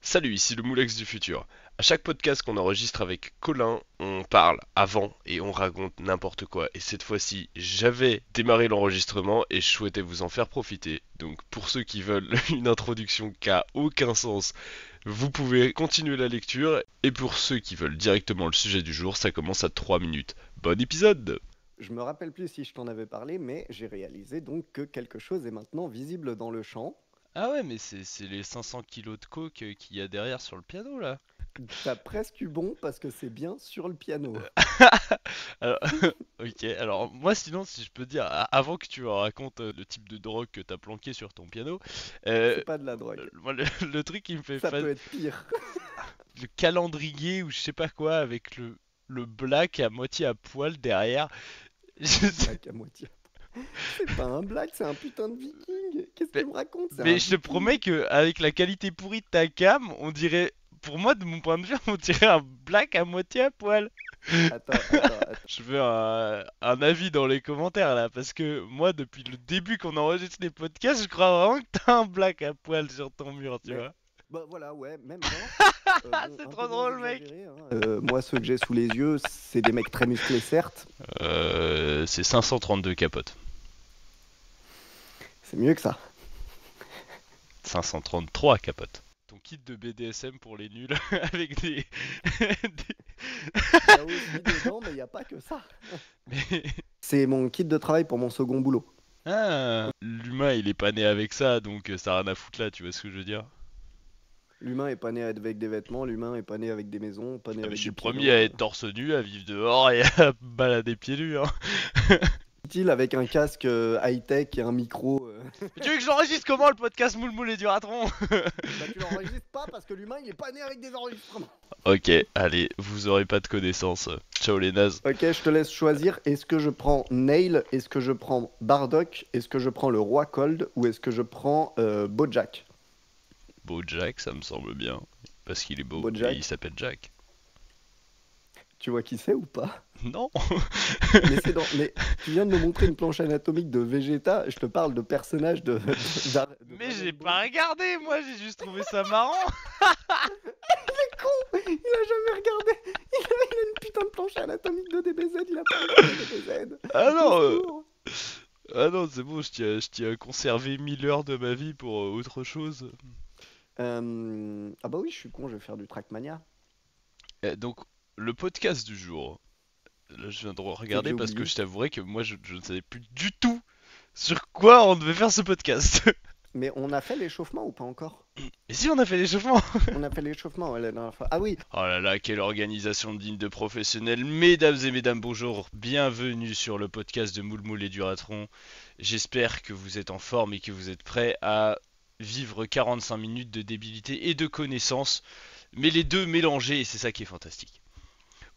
Salut, ici le Moulex du futur. À chaque podcast qu'on enregistre avec Colin, on parle avant et on raconte n'importe quoi. Et cette fois-ci, j'avais démarré l'enregistrement et je souhaitais vous en faire profiter. Donc pour ceux qui veulent une introduction qui a aucun sens, vous pouvez continuer la lecture. Et pour ceux qui veulent directement le sujet du jour, ça commence à 3 minutes. Bon épisode! Je me rappelle plus si je t'en avais parlé, mais j'ai réalisé donc que quelque chose est maintenant visible dans le champ. Ah ouais, mais c'est les 500 kilos de coke qu'il y a derrière sur le piano là. T'as presque eu bon parce que c'est bien sur le piano. Alors, ok, alors moi sinon si je peux dire, avant que tu me racontes le type de drogue que t'as planqué sur ton piano, C'est euh, pas de la drogue. moi le truc qui me fait Ça fan, peut être pire. le calendrier ou je sais pas quoi avec le black à moitié à poil derrière. Un black à moitié. C'est pas un black, c'est un putain de viking. Qu'est-ce que mais, tu me racontes? C'est un mais je te promets viking. que avec la qualité pourrie de ta cam, on dirait, pour moi de mon point de vue, on dirait un black à moitié à poil. Attends. Je veux un avis dans les commentaires là, parce que moi, depuis le début qu'on enregistre les podcasts, je crois vraiment que t'as un black à poil sur ton mur, tu Mais, vois. bah voilà, ouais, même genre. Ah, Bon, c'est un trop peu moins drôle, mec. exagéré, hein. Moi, ceux que j'ai sous les yeux, c'est des mecs très musclés, certes. C'est 532 capotes. C'est mieux que ça. 533 capotes. Ton kit de BDSM pour les nuls avec Il y a aussi dedans, mais il n'y a pas que ça. Mais- C'est mon kit de travail pour mon second boulot. Ah, l'humain il est pas né avec ça, donc ça a rien à foutre là, tu vois ce que je veux dire. L'humain est pas né avec des vêtements, l'humain est pas né avec des maisons, pas né Ah mais je avec suis des le premier à pianos. être torse nu, à vivre dehors et à balader pieds nus, hein. Utile avec un casque high-tech et un micro. Mais tu veux que j'enregistre comment le podcast Moule Moule et du Ratron? Bah tu l'enregistres pas parce que l'humain il est pas né avec des enregistrements. Ok, allez, vous aurez pas de connaissances. Ciao les nazes. Ok, je te laisse choisir. Est-ce que je prends Nail? Est-ce que je prends Bardock? Est-ce que je prends le Roi Cold? Ou est-ce que je prends Bojack? Beau Jack, ça me semble bien. Parce qu'il est beau et il Bojack, s'appelle Jack. tu vois qui c'est ou pas? Non. Mais tu viens de me montrer une planche anatomique de Vegeta. Je te parle de personnages de Mais Dragon j'ai Ball. pas regardé, moi j'ai juste trouvé ça marrant. Con! Il a jamais regardé! Il a une putain de planche anatomique de DBZ, il a pas regardé DBZ! Ah Au non, secours! ah non, c'est bon, je tiens à conserver 1000 heures de ma vie pour autre chose. Ah bah oui, je suis con, je vais faire du Trackmania. Donc, le podcast du jour. Là, je viens de C'est que regarder j'ai parce que oublié. je t'avouerai que moi je ne savais plus du tout sur quoi on devait faire ce podcast. Mais on a fait l'échauffement ou pas encore? Et si on a fait l'échauffement? On a fait l'échauffement ouais, la dernière fois. Ah oui! Oh là là, quelle organisation digne de professionnels. Mesdames et mesdames, bonjour. Bienvenue sur le podcast de Moule Moule et du Ratron. J'espère que vous êtes en forme et que vous êtes prêts à vivre 45 minutes de débilité et de connaissance, mais les deux mélangés, et c'est ça qui est fantastique.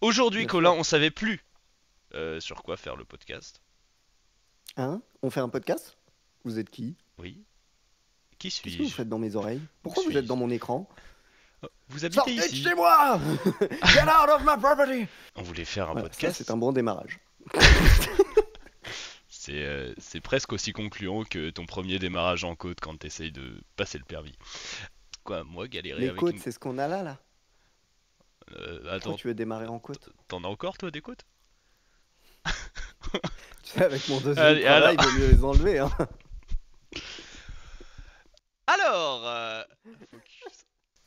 Aujourd'hui, Bien Colin, sûr. on savait plus sur quoi faire le podcast. Hein? On fait un podcast? Vous êtes qui? Oui. Qui Qu'est-ce que vous suis-je? faites dans mes oreilles? Où Pourquoi vous êtes dans suis-je? mon écran? Vous habitez Sortez de ici? chez moi! Get out of my property! On voulait faire un Voilà, ça c'est podcast. un bon démarrage. C'est presque aussi concluant que ton premier démarrage en côte quand t'essayes de passer le permis. Quoi, moi galérer Les avec côtes, une... c'est ce qu'on a là? Pourquoi Attends, tu veux démarrer en côte? t'en as encore toi des côtes? Tu sais, avec mon dossier de Allez, alors... travail, il vaut mieux les enlever, hein. Alors,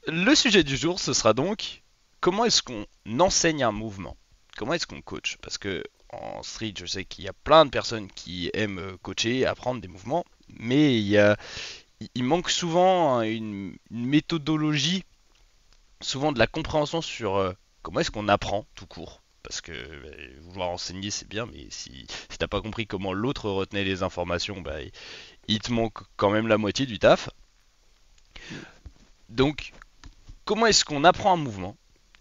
le sujet du jour, ce sera donc comment est-ce qu'on enseigne un mouvement? Comment est-ce qu'on coach? Parce que en street, je sais qu'il y a plein de personnes qui aiment coacher, apprendre des mouvements, mais il manque souvent hein, une méthodologie, souvent de la compréhension sur comment est-ce qu'on apprend tout court. Parce que vouloir enseigner c'est bien, mais si t'as pas compris comment l'autre retenait les informations, bah, il te manque quand même la moitié du taf. Donc, comment est-ce qu'on apprend un mouvement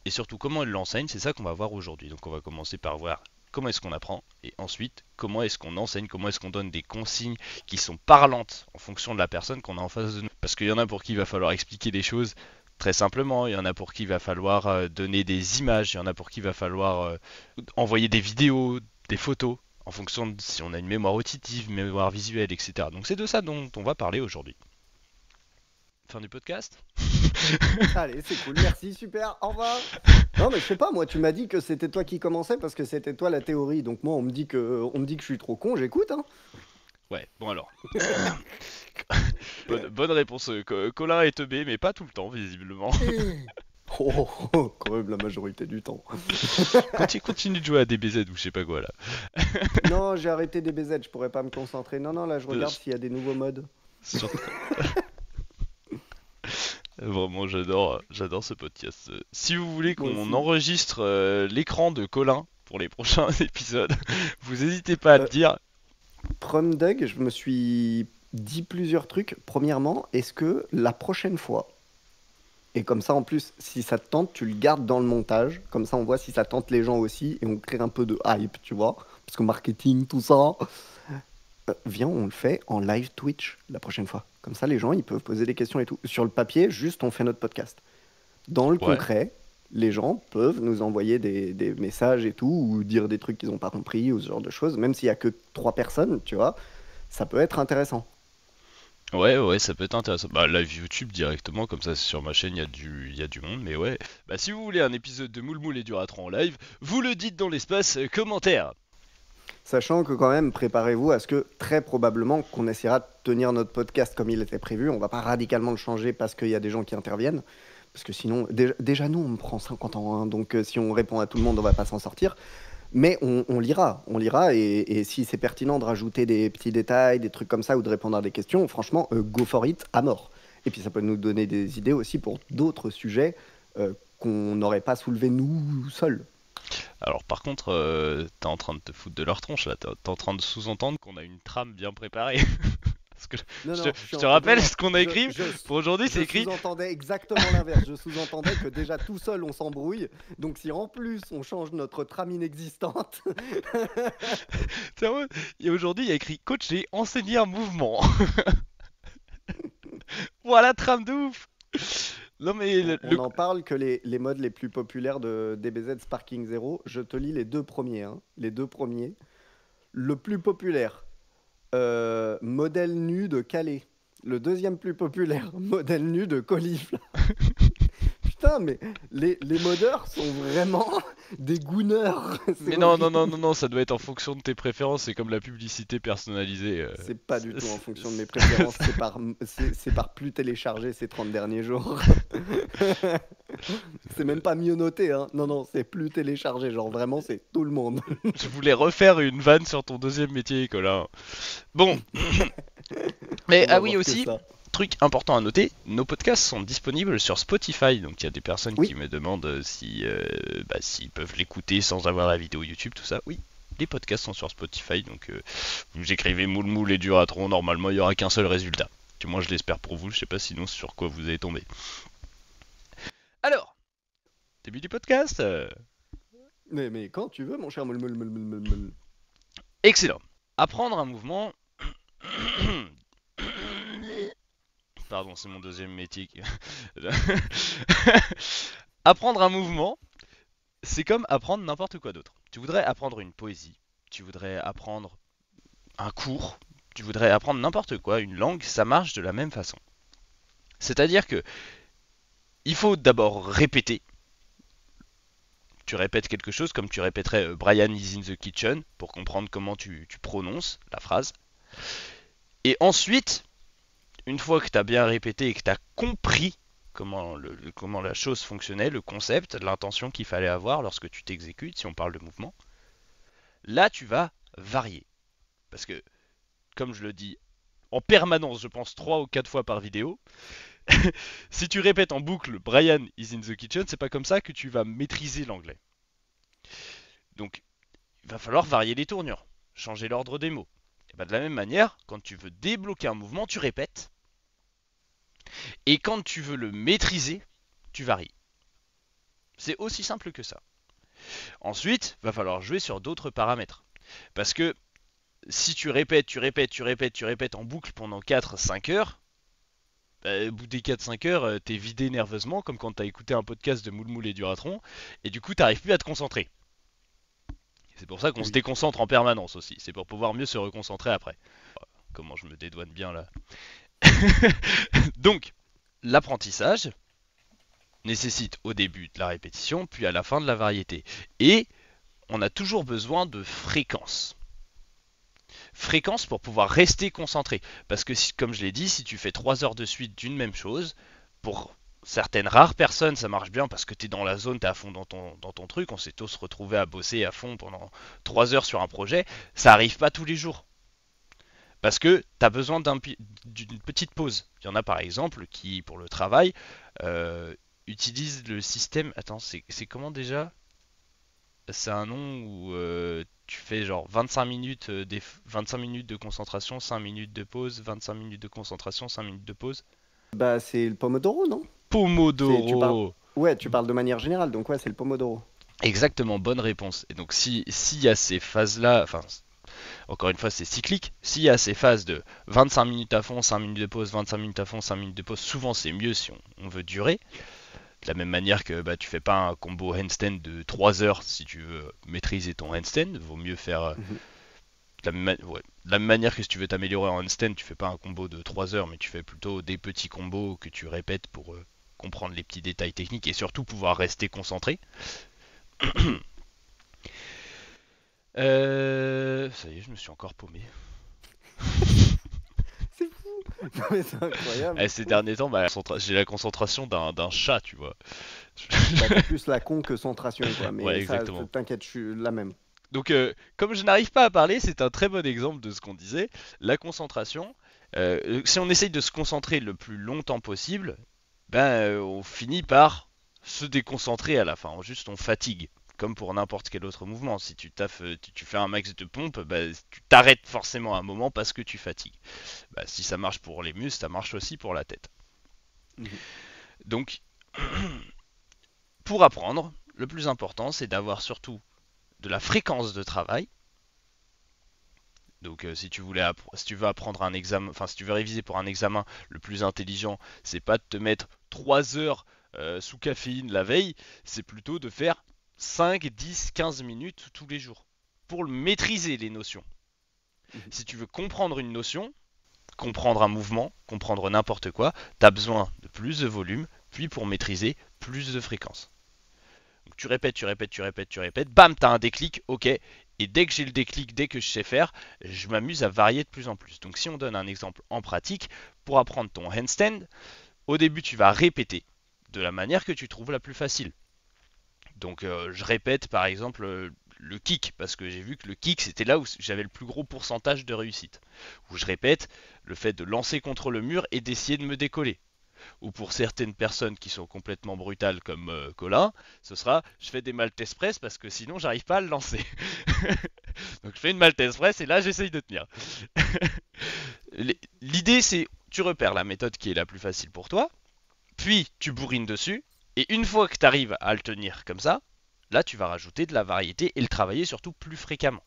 et surtout comment on l'enseigne, c'est ça qu'on va voir aujourd'hui. Donc, on va commencer par voir comment est-ce qu'on apprend et ensuite comment est-ce qu'on enseigne, comment est-ce qu'on donne des consignes qui sont parlantes en fonction de la personne qu'on a en face de nous. Parce qu'il y en a pour qui il va falloir expliquer des choses très simplement, il y en a pour qui il va falloir donner des images, il y en a pour qui il va falloir envoyer des vidéos, des photos, en fonction de si on a une mémoire auditive, une mémoire visuelle, etc. Donc c'est de ça dont on va parler aujourd'hui. Fin du podcast. Allez, c'est cool, merci, super, au revoir. Non, mais je sais pas, moi, tu m'as dit que c'était toi qui commençais parce que c'était toi la théorie. Donc moi, on me dit que je suis trop con, j'écoute, hein. Ouais, bon alors. Bonne réponse. Colin est teubé, mais pas tout le temps, visiblement. Quand même la majorité du temps. Continue de jouer à DBZ ou je sais pas quoi là. Non, j'ai arrêté des BZ, je pourrais pas me concentrer. Non, non, là, je Euh, regarde s'il y a des nouveaux modes. sur- Vraiment, j'adore ce podcast. Si vous voulez Moi qu'on aussi. enregistre l'écran de Colin pour les prochains épisodes, vous n'hésitez pas à le Euh, dire. Doug, je me suis dit plusieurs trucs. Premièrement, est-ce que la prochaine fois, et comme ça en plus, si ça te tente, tu le gardes dans le montage, comme ça on voit si ça tente les gens aussi, et on crée un peu de hype, tu vois, parce que marketing, tout ça. Viens, on le fait en live Twitch la prochaine fois. Comme ça les gens, ils peuvent poser des questions et tout. Sur le papier, juste on fait notre podcast. Dans le Ouais. concret, les gens peuvent nous envoyer des messages et tout, ou dire des trucs qu'ils n'ont pas compris, ou ce genre de choses, même s'il y a que 3 personnes, tu vois, ça peut être intéressant. Ouais, ça peut être intéressant. Bah, live YouTube directement, comme ça, c'est sur ma chaîne, il y a du monde, mais ouais. Bah, si vous voulez un épisode de Moule Moule et du Ratron en live, vous le dites dans l'espace commentaire. Sachant que quand même, préparez-vous à ce que très probablement qu'on essaiera de tenir notre podcast comme il était prévu. On va pas radicalement le changer parce qu'il y a des gens qui interviennent. Parce que sinon, déjà nous, on me prend 50 ans. Hein, donc si on répond à tout le monde, on va pas s'en sortir. Mais on lira. On lira. Et si c'est pertinent de rajouter des petits détails, des trucs comme ça, ou de répondre à des questions, franchement, go for it à mort. Et puis ça peut nous donner des idées aussi pour d'autres sujets qu'on n'aurait pas soulevés nous seuls. Alors, par contre, t'es en train de te foutre de leur tronche là, t'es en train de sous-entendre qu'on a une trame bien préparée. Parce que Non, je te, non, je te rappelle non, ce qu'on a écrit pour aujourd'hui, je c'est écrit. sous-entendais exactement l'inverse. Je sous-entendais que déjà tout seul on s'embrouille. Donc si en plus on change notre trame inexistante, C'est en mode, et aujourd'hui, il y a écrit coacher, enseigner un mouvement. Voilà, trame de ouf. Non, mais on en parle que les modes les plus populaires de DBZ Sparking Zero, je te lis les deux premiers. Hein. Les deux premiers. Le plus populaire, modèle nu de Calais. Le deuxième plus populaire, modèle nu de Colifle. Putain, mais les modeurs sont vraiment des gooners. C'est Mais non, non, non, horrible. non, non, ça doit être en fonction de tes préférences, c'est comme la publicité personnalisée. C'est pas du tout en fonction de mes préférences, c'est par plus téléchargé ces 30 derniers jours. C'est même pas mieux noté, hein. Non, non, c'est plus téléchargé, genre vraiment, c'est tout le monde. Je voulais refaire une vanne sur ton deuxième métier, Colin. Bon, mais On va ah oui voir que aussi, ça. truc important à noter, nos podcasts sont disponibles sur Spotify, donc il y a des personnes qui Oui, me demandent si s'ils peuvent l'écouter sans avoir la vidéo YouTube, tout ça. Oui, les podcasts sont sur Spotify, donc vous écrivez Moule Moule et du Ratron, normalement il n'y aura qu'un seul résultat. Du moins je l'espère pour vous, je sais pas sinon sur quoi vous allez tomber. Alors, début du podcast. mais quand tu veux, mon cher moule, moule, moule, moule, moule, moule. Excellent. Apprendre un mouvement. Pardon, c'est mon deuxième métier. Apprendre un mouvement, c'est comme apprendre n'importe quoi d'autre. Tu voudrais apprendre une poésie, tu voudrais apprendre un cours, tu voudrais apprendre n'importe quoi, une langue, ça marche de la même façon. C'est-à-dire que il faut d'abord répéter. Tu répètes quelque chose comme tu répéterais Brian is in the kitchen pour comprendre comment tu prononces la phrase. Et ensuite, une fois que tu as bien répété et que tu as compris comment la chose fonctionnait, le concept, l'intention qu'il fallait avoir lorsque tu t'exécutes, si on parle de mouvement, là tu vas varier. Parce que, comme je le dis en permanence, je pense 3 ou 4 fois par vidéo, si tu répètes en boucle Brian is in the kitchen, c'est pas comme ça que tu vas maîtriser l'anglais. Donc, il va falloir varier les tournures, changer l'ordre des mots. Et bah de la même manière, quand tu veux débloquer un mouvement, tu répètes. Et quand tu veux le maîtriser, tu varies. C'est aussi simple que ça. Ensuite, va falloir jouer sur d'autres paramètres. Parce que si tu répètes, tu répètes, tu répètes, tu répètes en boucle pendant 4-5 heures, au bout des 4-5 heures, t'es vidé nerveusement, comme quand t'as écouté un podcast de Moule Moule et du Ratron, et du coup t'arrives plus à te concentrer. C'est pour ça qu'on se Oui. déconcentre en permanence aussi, c'est pour pouvoir mieux se reconcentrer après. Comment je me dédouane bien là. Donc, l'apprentissage, nécessite au début de la répétition, puis à la fin de la variété. Et on a toujours besoin de fréquence. Fréquence pour pouvoir rester concentré. Parce que, comme je l'ai dit, si tu fais 3 heures de suite d'une même chose, pour certaines rares personnes, ça marche bien parce que tu es dans la zone, tu es à fond dans ton truc. On s'est tous retrouvés à bosser à fond pendant 3 heures sur un projet. Ça arrive pas tous les jours. Parce que tu as besoin d'une petite pause. Il y en a par exemple qui, pour le travail, utilisent le système. Attends, c'est comment déjà? C'est un nom où tu fais genre 25 minutes, 25 minutes de concentration, 5 minutes de pause, 25 minutes de concentration, 5 minutes de pause. Bah, c'est le Pomodoro, non? Tu parles. Pomodoro. Ouais, tu parles de manière générale, donc ouais, c'est le Pomodoro. Exactement, bonne réponse. Et donc s'il y a ces phases-là, enfin encore une fois c'est cyclique, s'il y a ces phases de 25 minutes à fond, 5 minutes de pause, 25 minutes à fond, 5 minutes de pause, souvent c'est mieux si on veut durer. De la même manière que bah, tu fais pas un combo handstand de 3 heures si tu veux maîtriser ton handstand, vaut mieux faire Mhm. de la même manière que si tu veux t'améliorer en handstand, tu fais pas un combo de 3 heures, mais tu fais plutôt des petits combos que tu répètes pour comprendre les petits détails techniques et surtout pouvoir rester concentré. Mhm. Ça y est, je me suis encore paumé. C'est fou! Non, mais c'est incroyable. Ces derniers temps, bah, j'ai la concentration d'un chat, tu vois. Bah, t'as plus la concentration, quoi. Ouais, Mais ça, exactement. t'inquiète, je suis la même. Donc, comme je n'arrive pas à parler, c'est un très bon exemple de ce qu'on disait. La concentration, si on essaye de se concentrer le plus longtemps possible, ben, on finit par se déconcentrer à la fin. Juste, on fatigue. Comme pour n'importe quel autre mouvement. Si tu fais un max de pompe, ben, tu t'arrêtes forcément à un moment parce que tu fatigues. Ben, si ça marche pour les muscles, ça marche aussi pour la tête. Mhm. Donc, pour apprendre, le plus important, c'est d'avoir surtout de la fréquence de travail. Donc si tu veux apprendre un examen, enfin si tu veux réviser pour un examen, le plus intelligent, c'est pas de te mettre 3 heures sous caféine la veille, c'est plutôt de faire 5, 10, 15 minutes tous les jours pour maîtriser les notions. Mhm. Si tu veux comprendre une notion, comprendre un mouvement, comprendre n'importe quoi, tu as besoin de plus de volume, puis pour maîtriser, plus de fréquence. Donc tu répètes, tu répètes, tu répètes, tu répètes, bam, t'as un déclic, ok. Et dès que j'ai le déclic, dès que je sais faire, je m'amuse à varier de plus en plus. Donc si on donne un exemple en pratique, pour apprendre ton handstand, au début tu vas répéter de la manière que tu trouves la plus facile. Donc je répète par exemple le kick, parce que j'ai vu que le kick c'était là où j'avais le plus gros pourcentage de réussite. Où je répète le fait de lancer contre le mur et d'essayer de me décoller. Ou pour certaines personnes qui sont complètement brutales comme Colin, ce sera je fais des Maltese press parce que sinon j'arrive pas à le lancer. Donc je fais une Maltese press et là j'essaye de tenir. L'idée c'est tu repères la méthode qui est la plus facile pour toi, puis tu bourrines dessus, et une fois que tu arrives à le tenir comme ça, là tu vas rajouter de la variété et le travailler surtout plus fréquemment.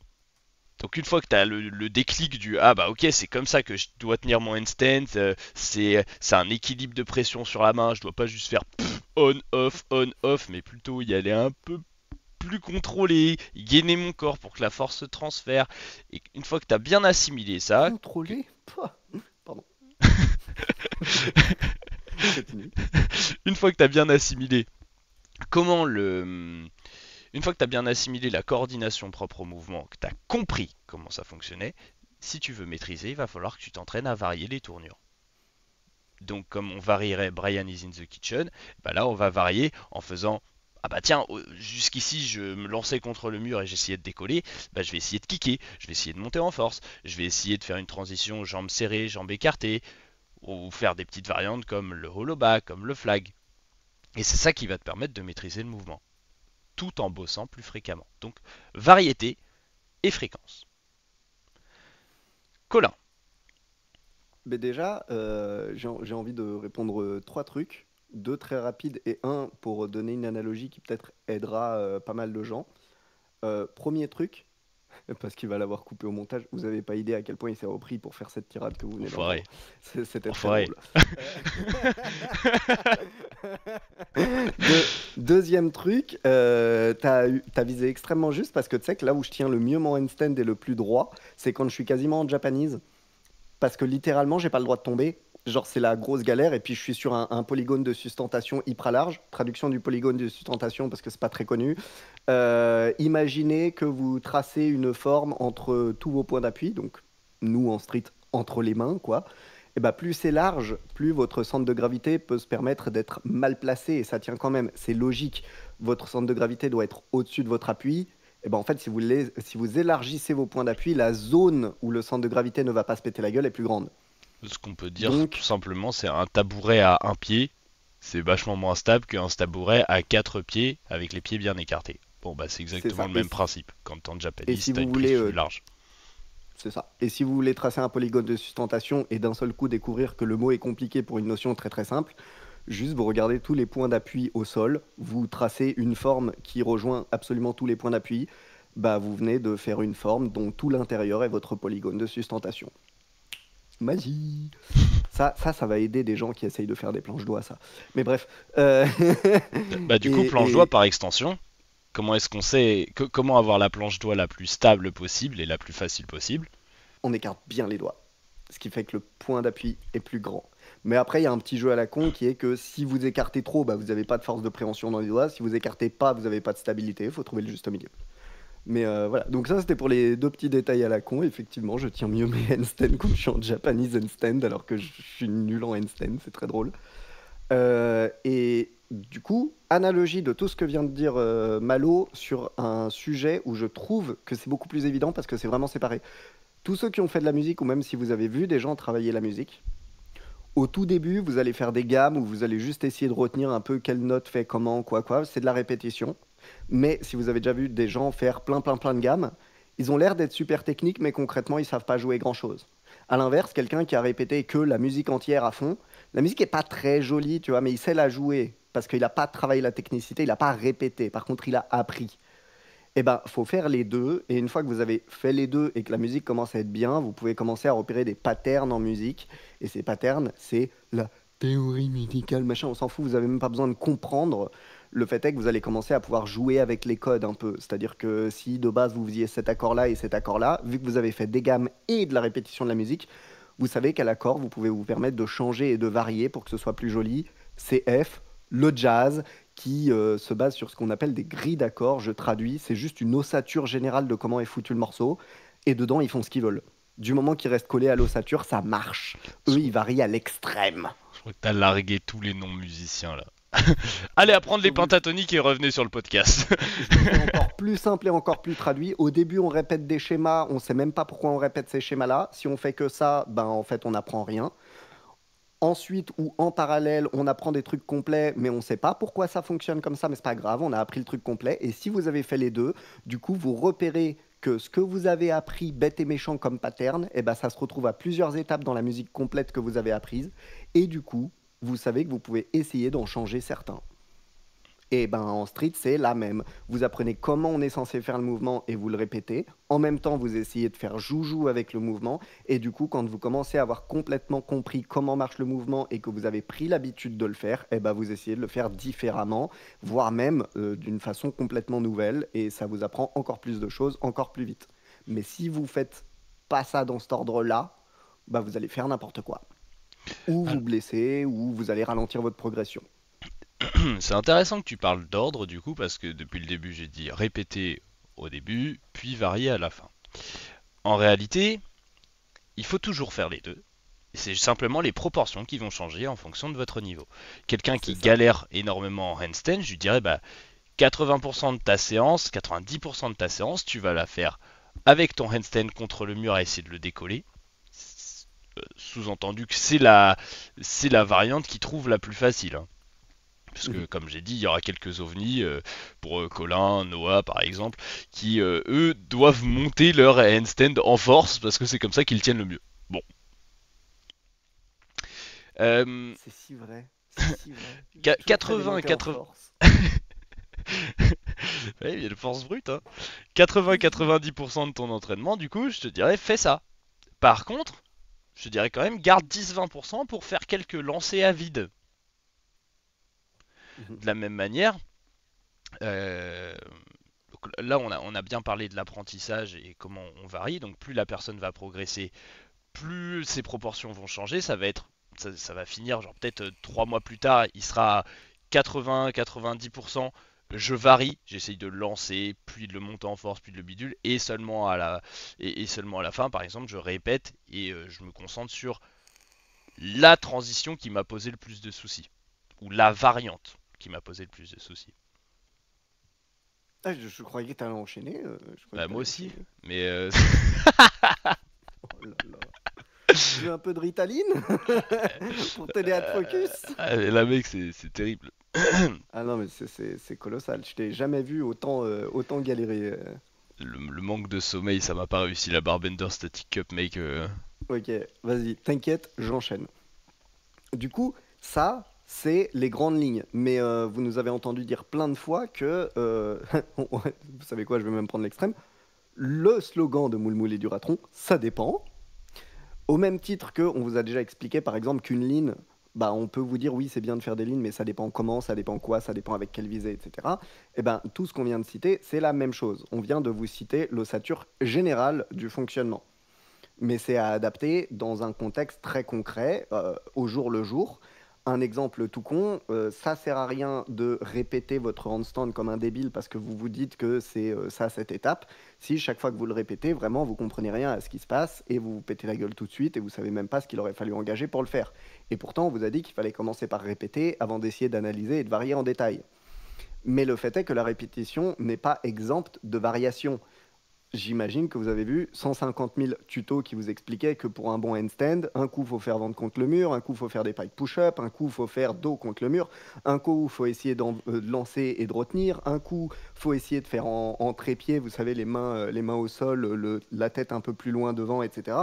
Donc une fois que tu as le déclic du ah bah ok c'est comme ça que je dois tenir mon handstand, c'est un équilibre de pression sur la main, je dois pas juste faire on off mais plutôt y aller un peu plus contrôlé, gainer mon corps pour que la force se transfère. Et une fois que tu as bien assimilé ça, Contrôler? Pouah. Pardon. Continue. une fois que tu as bien assimilé comment le une fois que tu as bien assimilé la coordination propre au mouvement, que tu as compris comment ça fonctionnait, si tu veux maîtriser, il va falloir que tu t'entraînes à varier les tournures. Donc comme on varierait Brian is in the kitchen, bah là on va varier en faisant ah bah tiens, jusqu'ici je me lançais contre le mur et j'essayais de décoller, bah je vais essayer de kicker, je vais essayer de monter en force, je vais essayer de faire une transition jambes serrées, jambes écartées, ou faire des petites variantes comme le hollow back, comme le flag. Et c'est ça qui va te permettre de maîtriser le mouvement, tout en bossant plus fréquemment. Donc variété et fréquence. Colin, Mais déjà, j'ai envie de répondre trois trucs. Deux très rapides et un pour donner une analogie qui peut-être aidera pas mal de gens. Premier truc, parce qu'il va l'avoir coupé au montage, vous n'avez pas idée à quel point il s'est repris pour faire cette tirade que vous venez d'entendre. enfoiré, C'était très enfoiré. drôle. Deuxième truc, t'as visé extrêmement juste parce que tu sais que là où je tiens le mieux mon handstand et le plus droit, c'est quand je suis quasiment en Japanese. Parce que littéralement, j'ai pas le droit de tomber. Genre, c'est la grosse galère. Et puis, je suis sur un polygone de sustentation hyper large. Traduction du polygone de sustentation parce que c'est pas très connu. Imaginez que vous tracez une forme entre tous vos points d'appui. Donc, nous en street, entre les mains, quoi. Et bah, plus c'est large, plus votre centre de gravité peut se permettre d'être mal placé. Et ça tient quand même. C'est logique. Votre centre de gravité doit être au-dessus de votre appui. Et ben en fait, si vous élargissez vos points d'appui, la zone où le centre de gravité ne va pas se péter la gueule est plus grande. Ce qu'on peut dire tout Donc, simplement, c'est un tabouret à un pied, c'est vachement moins stable qu'un tabouret à quatre pieds avec les pieds bien écartés. Bon, bah c'est c'est exactement ça. le même principe. Quand en Et japanese, si t'as vous une prise voulez, plus large. c'est ça. Et si vous voulez tracer un polygone de sustentation et d'un seul coup découvrir que le mot est compliqué pour une notion très très simple, juste vous regardez tous les points d'appui au sol, vous tracez une forme qui rejoint absolument tous les points d'appui, bah vous venez de faire une forme dont tout l'intérieur est votre polygone de sustentation. Magie. Ça va aider des gens qui essayent de faire des planches doigts, ça. Mais bref. Bah du coup, planche doigt Et par extension, comment est-ce qu'on sait comment avoir la planche doigt la plus stable possible et la plus facile possible? on écarte bien les doigts. Ce qui fait que le point d'appui est plus grand. Mais après, il y a un petit jeu à la con qui est que si vous écartez trop, bah, vous n'avez pas de force de préhension dans les doigts. Si vous écartez pas, vous n'avez pas de stabilité. Il faut trouver le juste milieu. Mais voilà. Donc ça, c'était pour les deux petits détails à la con. Effectivement, je tiens mieux mes handstands quand je suis en Japanese handstand, alors que je suis nul en handstand. C'est très drôle. Et du coup, analogie de tout ce que vient de dire Malo sur un sujet où je trouve que c'est beaucoup plus évident parce que c'est vraiment séparé. Tous ceux qui ont fait de la musique, ou même si vous avez vu des gens travailler la musique, au tout début, vous allez faire des gammes où vous allez juste essayer de retenir un peu quelle note fait comment, quoi, quoi. C'est de la répétition. Mais si vous avez déjà vu des gens faire plein de gammes, ils ont l'air d'être super techniques, mais concrètement, ils savent pas jouer grand-chose. À l'inverse, quelqu'un qui a répété que la musique entière à fond, la musique est pas très jolie, tu vois, mais il sait la jouer parce qu'il n'a pas travaillé la technicité, il n'a pas répété. Par contre, il a appris. Eh ben, faut faire les deux. Et une fois que vous avez fait les deux et que la musique commence à être bien, vous pouvez commencer à repérer des patterns en musique. Et ces patterns, c'est la théorie musicale, machin. On s'en fout, vous n'avez même pas besoin de comprendre. Le fait est que vous allez commencer à pouvoir jouer avec les codes un peu. C'est-à-dire que si de base vous faisiez cet accord-là et cet accord-là, vu que vous avez fait des gammes et de la répétition de la musique, vous savez quel accord vous pouvez vous permettre de changer et de varier pour que ce soit plus joli. C'est F, le jazz, qui se base sur ce qu'on appelle des grilles d'accords. Je traduis, c'est juste une ossature générale de comment est foutu le morceau. Et dedans, ils font ce qu'ils veulent. Du moment qu'ils restent collés à l'ossature, ça marche. Je Eux, crois, ils varient à l'extrême. je crois que t'as largué tous les noms musiciens là. Allez apprendre Je les vous, pentatoniques et revenez sur le podcast. je vous le fais encore plus simple et encore plus traduit. Au début, on répète des schémas, on sait même pas pourquoi on répète ces schémas-là. Si on fait que ça, ben en fait, on n'apprend rien. Ensuite, ou en parallèle, on apprend des trucs complets, mais on ne sait pas pourquoi ça fonctionne comme ça, mais c'est pas grave, on a appris le truc complet. Et si vous avez fait les deux, du coup, vous repérez que ce que vous avez appris bête et méchant comme pattern, eh ben, ça se retrouve à plusieurs étapes dans la musique complète que vous avez apprise. Et du coup, vous savez que vous pouvez essayer d'en changer certains. Et ben en street, c'est la même. Vous apprenez comment on est censé faire le mouvement et vous le répétez. En même temps, vous essayez de faire joujou avec le mouvement. Et du coup, quand vous commencez à avoir complètement compris comment marche le mouvement et que vous avez pris l'habitude de le faire, et ben vous essayez de le faire différemment, voire même d'une façon complètement nouvelle. Et ça vous apprend encore plus de choses, encore plus vite. Mais si vous faites pas ça dans cet ordre-là, bah vous allez faire n'importe quoi. Ou vous blessez, ou vous allez ralentir votre progression. C'est intéressant que tu parles d'ordre du coup parce que depuis le début j'ai dit répéter au début puis varier à la fin. En réalité, il faut toujours faire les deux. C'est simplement les proportions qui vont changer en fonction de votre niveau. Quelqu'un C'est qui ça. galère énormément en handstand, je lui dirais bah 80% de ta séance, 90% de ta séance, tu vas la faire avec ton handstand contre le mur à essayer de le décoller. Sous-entendu que c'est la variante qui trouve la plus facile, hein. Parce que, Mhm. comme j'ai dit, il y aura quelques ovnis, pour Colin, Noah par exemple, qui eux doivent monter leur handstand en force parce que c'est comme ça qu'ils tiennent le mieux. Bon. Euh, C'est si vrai. C'est si vrai. J'ai toujours fait des montées en 80, force. ouais, il y a de force brute, hein. 80-90% de ton entraînement, du coup, je te dirais, fais ça. Par contre, je te dirais quand même, garde 10-20% pour faire quelques lancers à vide. Mhm. De la même manière, euh, donc là, on a bien parlé de l'apprentissage et comment on varie. Donc, plus la personne va progresser, plus ses proportions vont changer. Ça va être ça va finir, genre peut-être 3 mois plus tard, il sera à 80-90%. Je varie, j'essaye de le lancer, puis de le monter en force, puis de le bidule, et seulement à la fin, par exemple, je répète et je me concentre sur la transition qui m'a posé le plus de soucis, ou la variante qui m'a posé le plus de soucis. Ah, je croyais que t'allais enchaîner. Je croyais Bah que moi t'allais aussi, enchaîner. mais Oh là là. Tu veux un peu de Ritaline pour t'aider à te focus? là mec, c'est terrible. Ah non, mais c'est colossal. Je t'ai jamais vu autant galérer. Le manque de sommeil, ça m'a pas réussi la Barbender Static Cup, mec. Ok, vas-y, t'inquiète, j'enchaîne. Du coup, ça, c'est les grandes lignes. Mais vous nous avez entendu dire plein de fois que, vous savez quoi, je vais même prendre l'extrême. Le slogan de Moule Moule et du Ratron, ça dépend. Au même titre que on vous a déjà expliqué, par exemple, qu'une ligne, bah, on peut vous dire oui, c'est bien de faire des lignes, mais ça dépend comment, ça dépend quoi, ça dépend avec quelle visée, etc. Et ben, tout ce qu'on vient de citer, c'est la même chose. On vient de vous citer l'ossature générale du fonctionnement. Mais c'est à adapter dans un contexte très concret, au jour le jour. Un exemple tout con, ça sert à rien de répéter votre handstand comme un débile parce que vous vous dites que c'est ça cette étape. Si chaque fois que vous le répétez, vraiment vous comprenez rien à ce qui se passe et vous vous pétez la gueule tout de suite et vous savez même pas ce qu'il aurait fallu engager pour le faire. Et pourtant, on vous a dit qu'il fallait commencer par répéter avant d'essayer d'analyser et de varier en détail. Mais le fait est que la répétition n'est pas exempte de variation. J'imagine que vous avez vu 150 000 tutos qui vous expliquaient que pour un bon handstand, un coup, il faut faire ventre contre le mur, un coup, il faut faire des pike push-up, un coup, il faut faire dos contre le mur, un coup, il faut essayer de lancer et de retenir, un coup, il faut essayer de faire en trépied, vous savez, les mains au sol, la tête un peu plus loin devant, etc.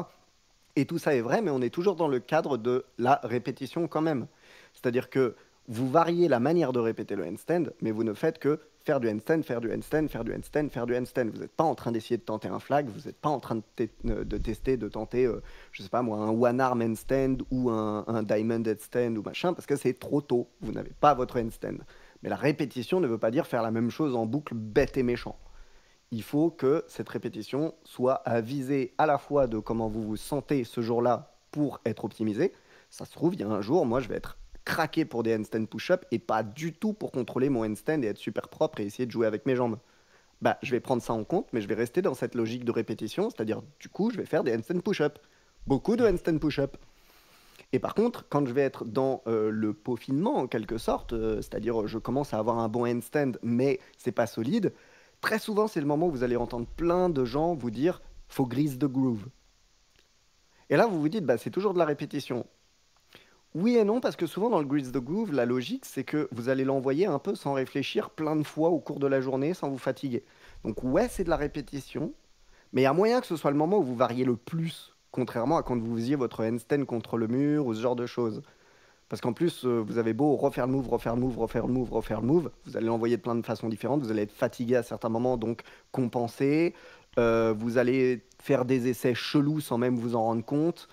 Et tout ça est vrai, mais on est toujours dans le cadre de la répétition quand même. C'est-à-dire que vous variez la manière de répéter le handstand, mais vous ne faites que faire du handstand, faire du handstand, faire du handstand, faire du handstand. Vous n'êtes pas en train d'essayer de tenter un flag, vous n'êtes pas en train de tester, de tenter, je sais pas moi, un one-arm handstand ou un diamond headstand ou machin, parce que c'est trop tôt. Vous n'avez pas votre handstand. Mais la répétition ne veut pas dire faire la même chose en boucle bête et méchant. Il faut que cette répétition soit à viser à la fois de comment vous vous sentez ce jour-là pour être optimisé. Ça se trouve, il y a un jour, moi, je vais être craqué pour des handstand push-up et pas du tout pour contrôler mon handstand et être super propre et essayer de jouer avec mes jambes. Bah, je vais prendre ça en compte, mais je vais rester dans cette logique de répétition, c'est-à-dire, du coup, je vais faire des handstand push-up. Beaucoup de handstand push-up. Et par contre, quand je vais être dans le peaufinement, en quelque sorte, c'est-à-dire je commence à avoir un bon handstand, mais c'est pas solide, très souvent c'est le moment où vous allez entendre plein de gens vous dire faut grease the groove. Et là, vous vous dites, bah, c'est toujours de la répétition. Oui et non, parce que souvent dans le grease the groove, la logique, c'est que vous allez l'envoyer un peu sans réfléchir plein de fois au cours de la journée, sans vous fatiguer. Donc ouais, c'est de la répétition, mais il y a moyen que ce soit le moment où vous variez le plus, contrairement à quand vous faisiez votre handstand contre le mur ou ce genre de choses. Parce qu'en plus, vous avez beau refaire le move, refaire le move, refaire le move, refaire le move, vous allez l'envoyer de plein de façons différentes, vous allez être fatigué à certains moments, donc compenser. Vous allez faire des essais chelous sans même vous en rendre compte.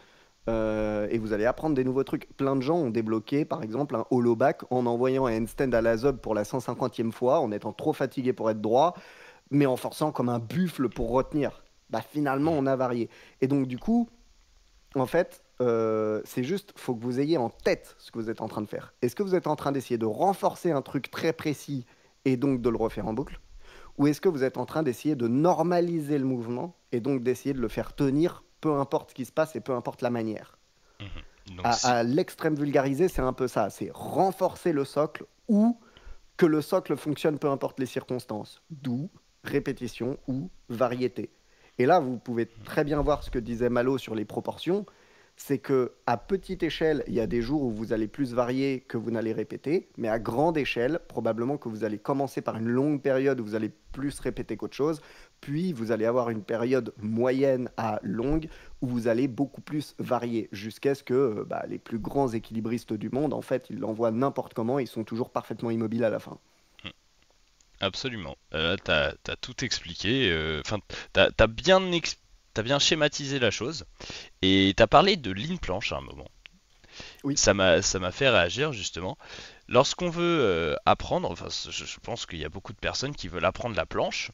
Et vous allez apprendre des nouveaux trucs. Plein de gens ont débloqué, par exemple, un hollow back en envoyant un handstand à la zob pour la 150e fois, en étant trop fatigué pour être droit, mais en forçant comme un buffle pour retenir. Bah finalement, on a varié. Et donc, du coup, en fait, c'est juste, faut que vous ayez en tête ce que vous êtes en train de faire. Est-ce que vous êtes en train d'essayer de renforcer un truc très précis et donc de le refaire en boucle? Ou est-ce que vous êtes en train d'essayer de normaliser le mouvement et donc d'essayer de le faire tenir, peu importe ce qui se passe et peu importe la manière? Mhm. Donc si, À l'extrême vulgarisé, c'est un peu ça. C'est renforcer le socle ou que le socle fonctionne peu importe les circonstances. D'où répétition ou variété. Et là, vous pouvez très bien voir ce que disait Malo sur les proportions. C'est que à petite échelle, il y a des jours où vous allez plus varier que vous n'allez répéter, mais à grande échelle, probablement que vous allez commencer par une longue période où vous allez plus répéter qu'autre chose, puis vous allez avoir une période moyenne à longue où vous allez beaucoup plus varier, jusqu'à ce que bah, les plus grands équilibristes du monde, en fait, ils l'envoient n'importe comment, ils sont toujours parfaitement immobiles à la fin. absolument. Là, t'as tout expliqué. Enfin, t'as bien schématisé la chose. Et t'as parlé de ligne planche à un moment. Oui. Ça m'a fait réagir justement. Lorsqu'on veut apprendre, enfin, je pense qu'il y a beaucoup de personnes qui veulent apprendre la planche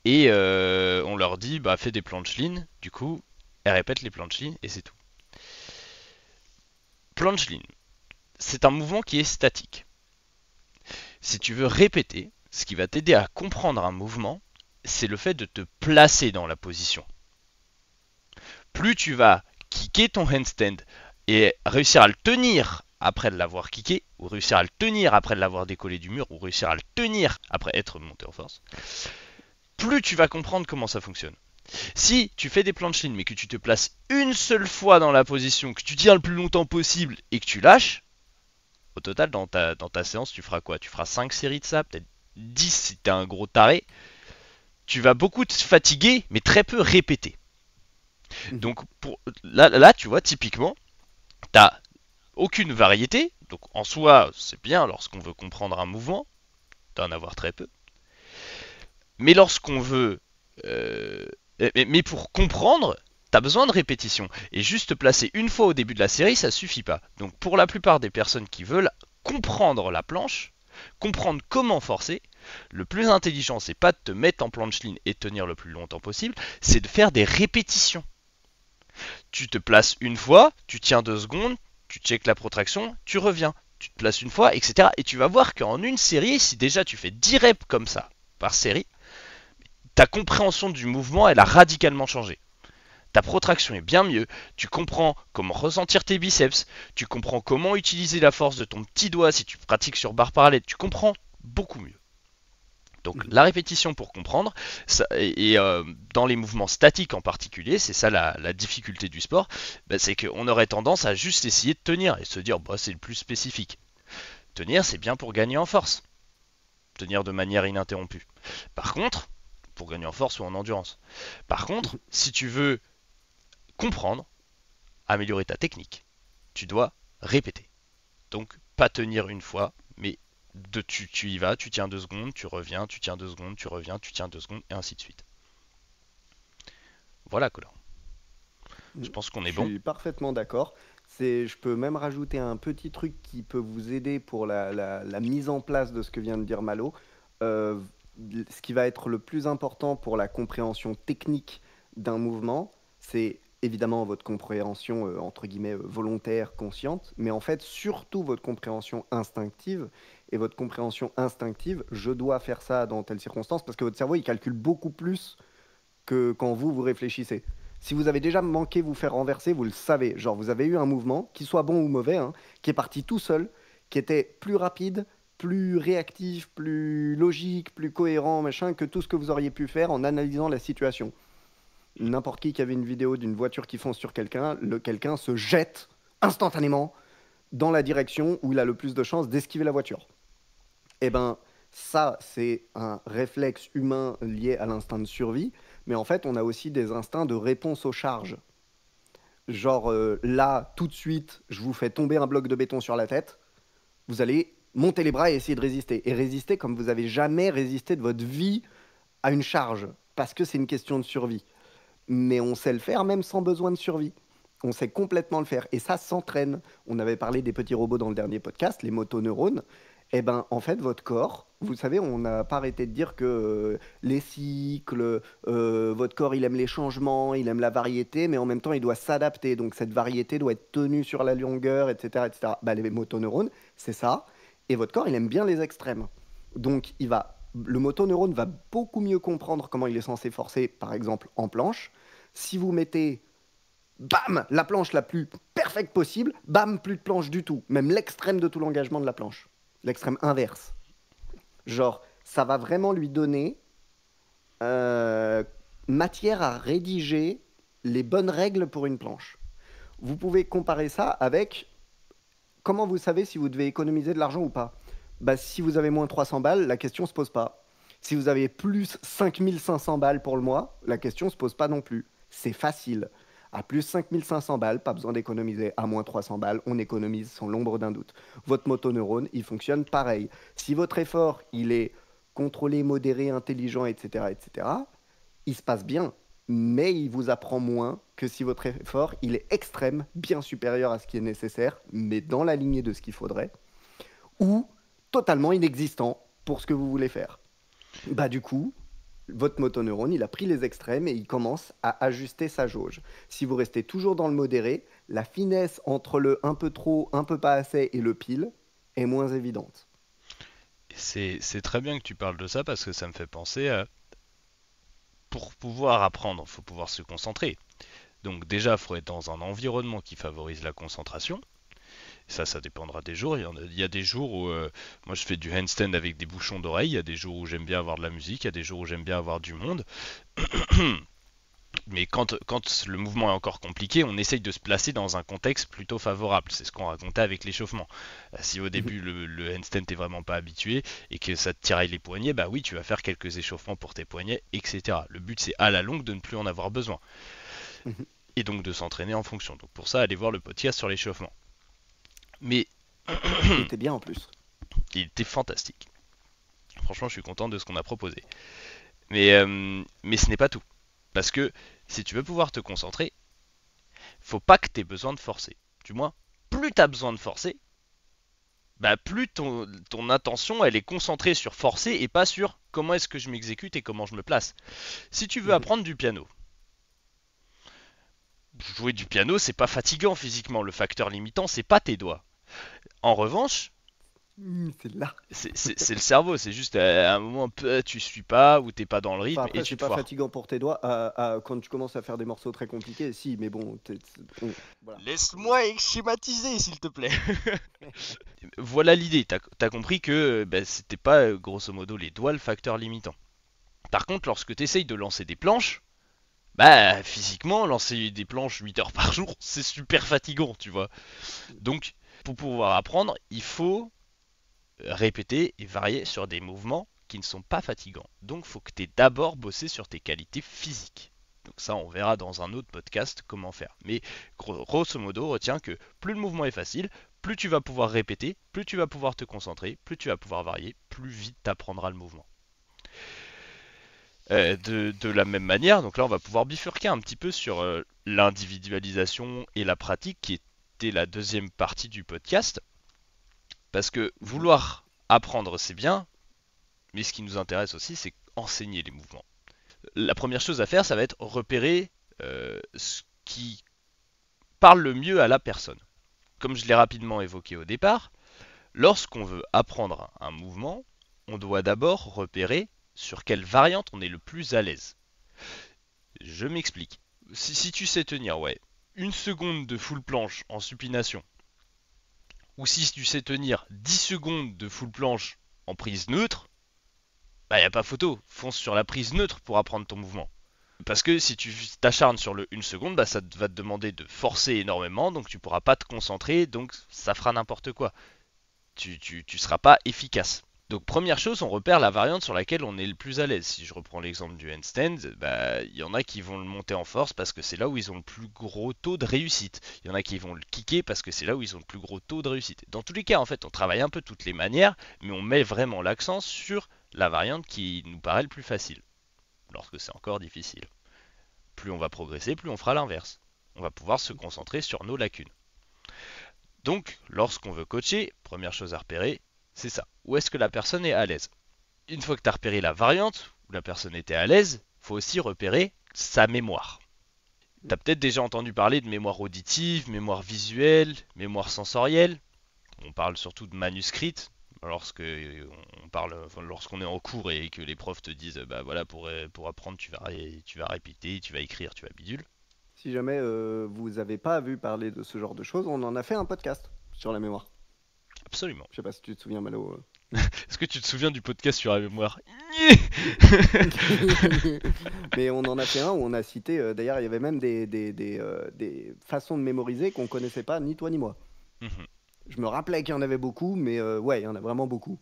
et on leur dit, bah, fais des planches lignes. Du coup, elles répètent les planches lignes et c'est tout. planche ligne, c'est un mouvement qui est statique. Si tu veux répéter, ce qui va t'aider à comprendre un mouvement, c'est le fait de te placer dans la position. Plus tu vas kicker ton handstand et réussir à le tenir après l'avoir kické, ou réussir à le tenir après l'avoir décollé du mur, ou réussir à le tenir après être monté en force, plus tu vas comprendre comment ça fonctionne. Si tu fais des planches lignes mais que tu te places une seule fois dans la position, que tu tiens le plus longtemps possible et que tu lâches, au total dans ta séance tu feras quoi? Tu feras 5 séries de ça, peut-être 10 si t'es un gros taré. Tu vas beaucoup te fatiguer mais très peu répéter. Donc là tu vois typiquement, t'as aucune variété, donc en soi c'est bien lorsqu'on veut comprendre un mouvement, d'en avoir très peu. Mais lorsqu'on veut... mais pour comprendre, t'as besoin de répétition. Et juste te placer une fois au début de la série, ça suffit pas. Donc pour la plupart des personnes qui veulent comprendre la planche, comprendre comment forcer, le plus intelligent, c'est pas de te mettre en planche ligne et tenir le plus longtemps possible, c'est de faire des répétitions. Tu te places une fois, tu tiens 2 secondes, tu checkes la protraction, tu reviens. Tu te places une fois, etc. Et tu vas voir qu'en une série, si déjà tu fais 10 reps comme ça par série, ta compréhension du mouvement, elle a radicalement changé. Ta protraction est bien mieux, tu comprends comment ressentir tes biceps, tu comprends comment utiliser la force de ton petit doigt si tu pratiques sur barre parallèle, tu comprends beaucoup mieux. Donc la répétition pour comprendre, ça, et dans les mouvements statiques en particulier, c'est ça la difficulté du sport, c'est qu'on aurait tendance à juste essayer de tenir et se dire bah, c'est le plus spécifique. Tenir c'est bien pour gagner en force, tenir de manière ininterrompue. Par contre, pour gagner en force ou en endurance. Par contre, si tu veux comprendre, améliorer ta technique, tu dois répéter. Donc pas tenir une fois, mais tu y vas, tu tiens 2 secondes, tu reviens, tu tiens 2 secondes, tu reviens, tu tiens 2 secondes, et ainsi de suite. Voilà, Colin. Je pense qu'on est Je bon. suis parfaitement d'accord. Je peux même rajouter un petit truc qui peut vous aider pour la mise en place de ce que vient de dire Malo. Euh, Ce qui va être le plus important pour la compréhension technique d'un mouvement, c'est évidemment votre compréhension entre guillemets volontaire, consciente, mais en fait surtout votre compréhension instinctive. Et votre compréhension instinctive, je dois faire ça dans telle circonstance, parce que votre cerveau il calcule beaucoup plus que quand vous réfléchissez. Si vous avez déjà manqué vous faire renverser, vous le savez. Genre, vous avez eu un mouvement, qu'il soit bon ou mauvais, hein, qui est parti tout seul, qui était plus rapide, plus réactif, plus logique, plus cohérent, machin, que tout ce que vous auriez pu faire en analysant la situation. N'importe qui avait une vidéo d'une voiture qui fonce sur quelqu'un, le quelqu'un se jette instantanément dans la direction où il a le plus de chances d'esquiver la voiture. Eh ben, ça, c'est un réflexe humain lié à l'instinct de survie, mais en fait, on a aussi des instincts de réponse aux charges. Genre, là, tout de suite, je vous fais tomber un bloc de béton sur la tête, vous allez monter les bras et essayer de résister. Et résister comme vous avez jamais résisté de votre vie à une charge, parce que c'est une question de survie. Mais on sait le faire même sans besoin de survie. On sait complètement le faire. Et ça s'entraîne. On avait parlé des petits robots dans le dernier podcast, les motoneurones. Eh ben, en fait, votre corps, vous savez, on n'a pas arrêté de dire que les cycles, votre corps, il aime les changements, il aime la variété, mais en même temps, il doit s'adapter. Donc, cette variété doit être tenue sur la longueur, etc., etc. Bah, les motoneurones, c'est ça. Et votre corps, il aime bien les extrêmes. Donc, le motoneurone va beaucoup mieux comprendre comment il est censé forcer, par exemple, en planche. Si vous mettez bam, la planche la plus perfecte possible, bam, plus de planche du tout. Même l'extrême de tout l'engagement de la planche. L'extrême inverse. Genre, ça va vraiment lui donner euh, matière à rédiger les bonnes règles pour une planche. Vous pouvez comparer ça avec comment vous savez si vous devez économiser de l'argent ou pas. Bah, si vous avez moins 300 balles, la question ne se pose pas. Si vous avez plus 5500 balles pour le mois, la question ne se pose pas non plus. C'est facile. À plus 5500 balles, pas besoin d'économiser. À moins 300 balles, on économise sans l'ombre d'un doute. Votre motoneurone, il fonctionne pareil. Si votre effort, il est contrôlé, modéré, intelligent, etc., etc., il se passe bien. Mais il vous apprend moins que si votre effort, il est extrême, bien supérieur à ce qui est nécessaire, mais dans la lignée de ce qu'il faudrait, ou totalement inexistant pour ce que vous voulez faire. Bah du coup, Votre motoneurone, il a pris les extrêmes et il commence à ajuster sa jauge. Si vous restez toujours dans le modéré, la finesse entre le un peu trop, un peu pas assez et le pile est moins évidente. C'est très bien que tu parles de ça parce que ça me fait penser à... Pour pouvoir apprendre, il faut pouvoir se concentrer. Donc déjà, il faut être dans un environnement qui favorise la concentration. Ça dépendra des jours. Il y a des jours où moi je fais du handstand avec des bouchons d'oreilles. Il y a des jours où j'aime bien avoir de la musique. Il y a des jours où j'aime bien avoir du monde. Mais quand le mouvement est encore compliqué, on essaye de se placer dans un contexte plutôt favorable. C'est ce qu'on racontait avec l'échauffement. Si au début le handstand t'es vraiment pas habitué et que ça te tiraille les poignets, bah oui, tu vas faire quelques échauffements pour tes poignets, etc. Le but c'est à la longue de ne plus en avoir besoin. Et donc de s'entraîner en fonction. Donc pour ça, allez voir le podcast sur l'échauffement. Mais Il était bien en plus. il était fantastique. Franchement, je suis content de ce qu'on a proposé. Mais ce n'est pas tout. Parce que si tu veux pouvoir te concentrer, faut pas que tu aies besoin de forcer. Du moins, plus tu as besoin de forcer, bah plus ton attention elle est concentrée sur forcer et pas sur comment est-ce que je m'exécute et comment je me place. Si tu veux apprendre du piano, jouer du piano c'est pas fatigant physiquement, le facteur limitant c'est pas tes doigts. En revanche, C'est là. c'est le cerveau, c'est juste à un moment tu suis pas ou t'es pas dans le Enfin, rythme et après, tu c'est te pas foires. fatigant pour tes doigts quand tu commences à faire des morceaux très compliqués. Si, mais bon, voilà. Laisse-moi schématiser s'il te plaît. Voilà l'idée, t'as compris que bah, c'était pas grosso modo les doigts le facteur limitant. Par contre, lorsque tu essayes de lancer des planches, bah physiquement, lancer des planches 8 heures par jour, c'est super fatigant, tu vois. Donc, pour pouvoir apprendre, il faut répéter et varier sur des mouvements qui ne sont pas fatigants. Donc, il faut que tu aies d'abord bossé sur tes qualités physiques. Donc ça, on verra dans un autre podcast comment faire. Mais grosso modo, retiens que plus le mouvement est facile, plus tu vas pouvoir répéter, plus tu vas pouvoir te concentrer, plus tu vas pouvoir varier, plus vite tu apprendras le mouvement. De la même manière, donc là on va pouvoir bifurquer un petit peu sur l'individualisation et la pratique qui était la deuxième partie du podcast. Parce que Mhm. vouloir apprendre c'est bien, mais ce qui nous intéresse aussi c'est enseigner les mouvements. La première chose à faire ça va être repérer ce qui parle le mieux à la personne. Comme je l'ai rapidement évoqué au départ, lorsqu'on veut apprendre un mouvement, on doit d'abord repérer sur quelle variante on est le plus à l'aise. Je m'explique. Si tu sais tenir, ouais, une seconde de full planche en supination, ou si tu sais tenir 10 secondes de full planche en prise neutre, bah y a pas photo, fonce sur la prise neutre pour apprendre ton mouvement. Parce que si tu t'acharnes sur le 1 seconde, bah ça va te demander de forcer énormément, donc tu pourras pas te concentrer, donc ça fera n'importe quoi. Tu seras pas efficace. Donc première chose, on repère la variante sur laquelle on est le plus à l'aise. Si je reprends l'exemple du handstand, bah il y en a qui vont le monter en force parce que c'est là où ils ont le plus gros taux de réussite. Il y en a qui vont le kicker parce que c'est là où ils ont le plus gros taux de réussite. Dans tous les cas, en fait, on travaille un peu toutes les manières, mais on met vraiment l'accent sur la variante qui nous paraît le plus facile, lorsque c'est encore difficile. Plus on va progresser, plus on fera l'inverse. On va pouvoir se concentrer sur nos lacunes. Donc, lorsqu'on veut coacher, première chose à repérer, c'est ça. Où est-ce que la personne est à l'aise? Une fois que tu as repéré la variante où la personne était à l'aise, il faut aussi repérer sa mémoire. Tu as peut-être déjà entendu parler de mémoire auditive, mémoire visuelle, mémoire sensorielle. On parle surtout de manuscrite lorsqu'on est en cours et que les profs te disent bah voilà pour apprendre tu vas répéter, tu vas écrire, tu vas bidule. Si jamais vous n'avez pas vu parler de ce genre de choses, on en a fait un podcast sur la mémoire. Absolument. Je sais pas si tu te souviens, Malo. Est-ce que tu te souviens du podcast sur la mémoire? Mais on en a fait un où on a cité, d'ailleurs, il y avait même des façons de mémoriser qu'on connaissait pas, ni toi ni moi. Je me rappelais qu'il y en avait beaucoup, mais ouais, il y en a vraiment beaucoup.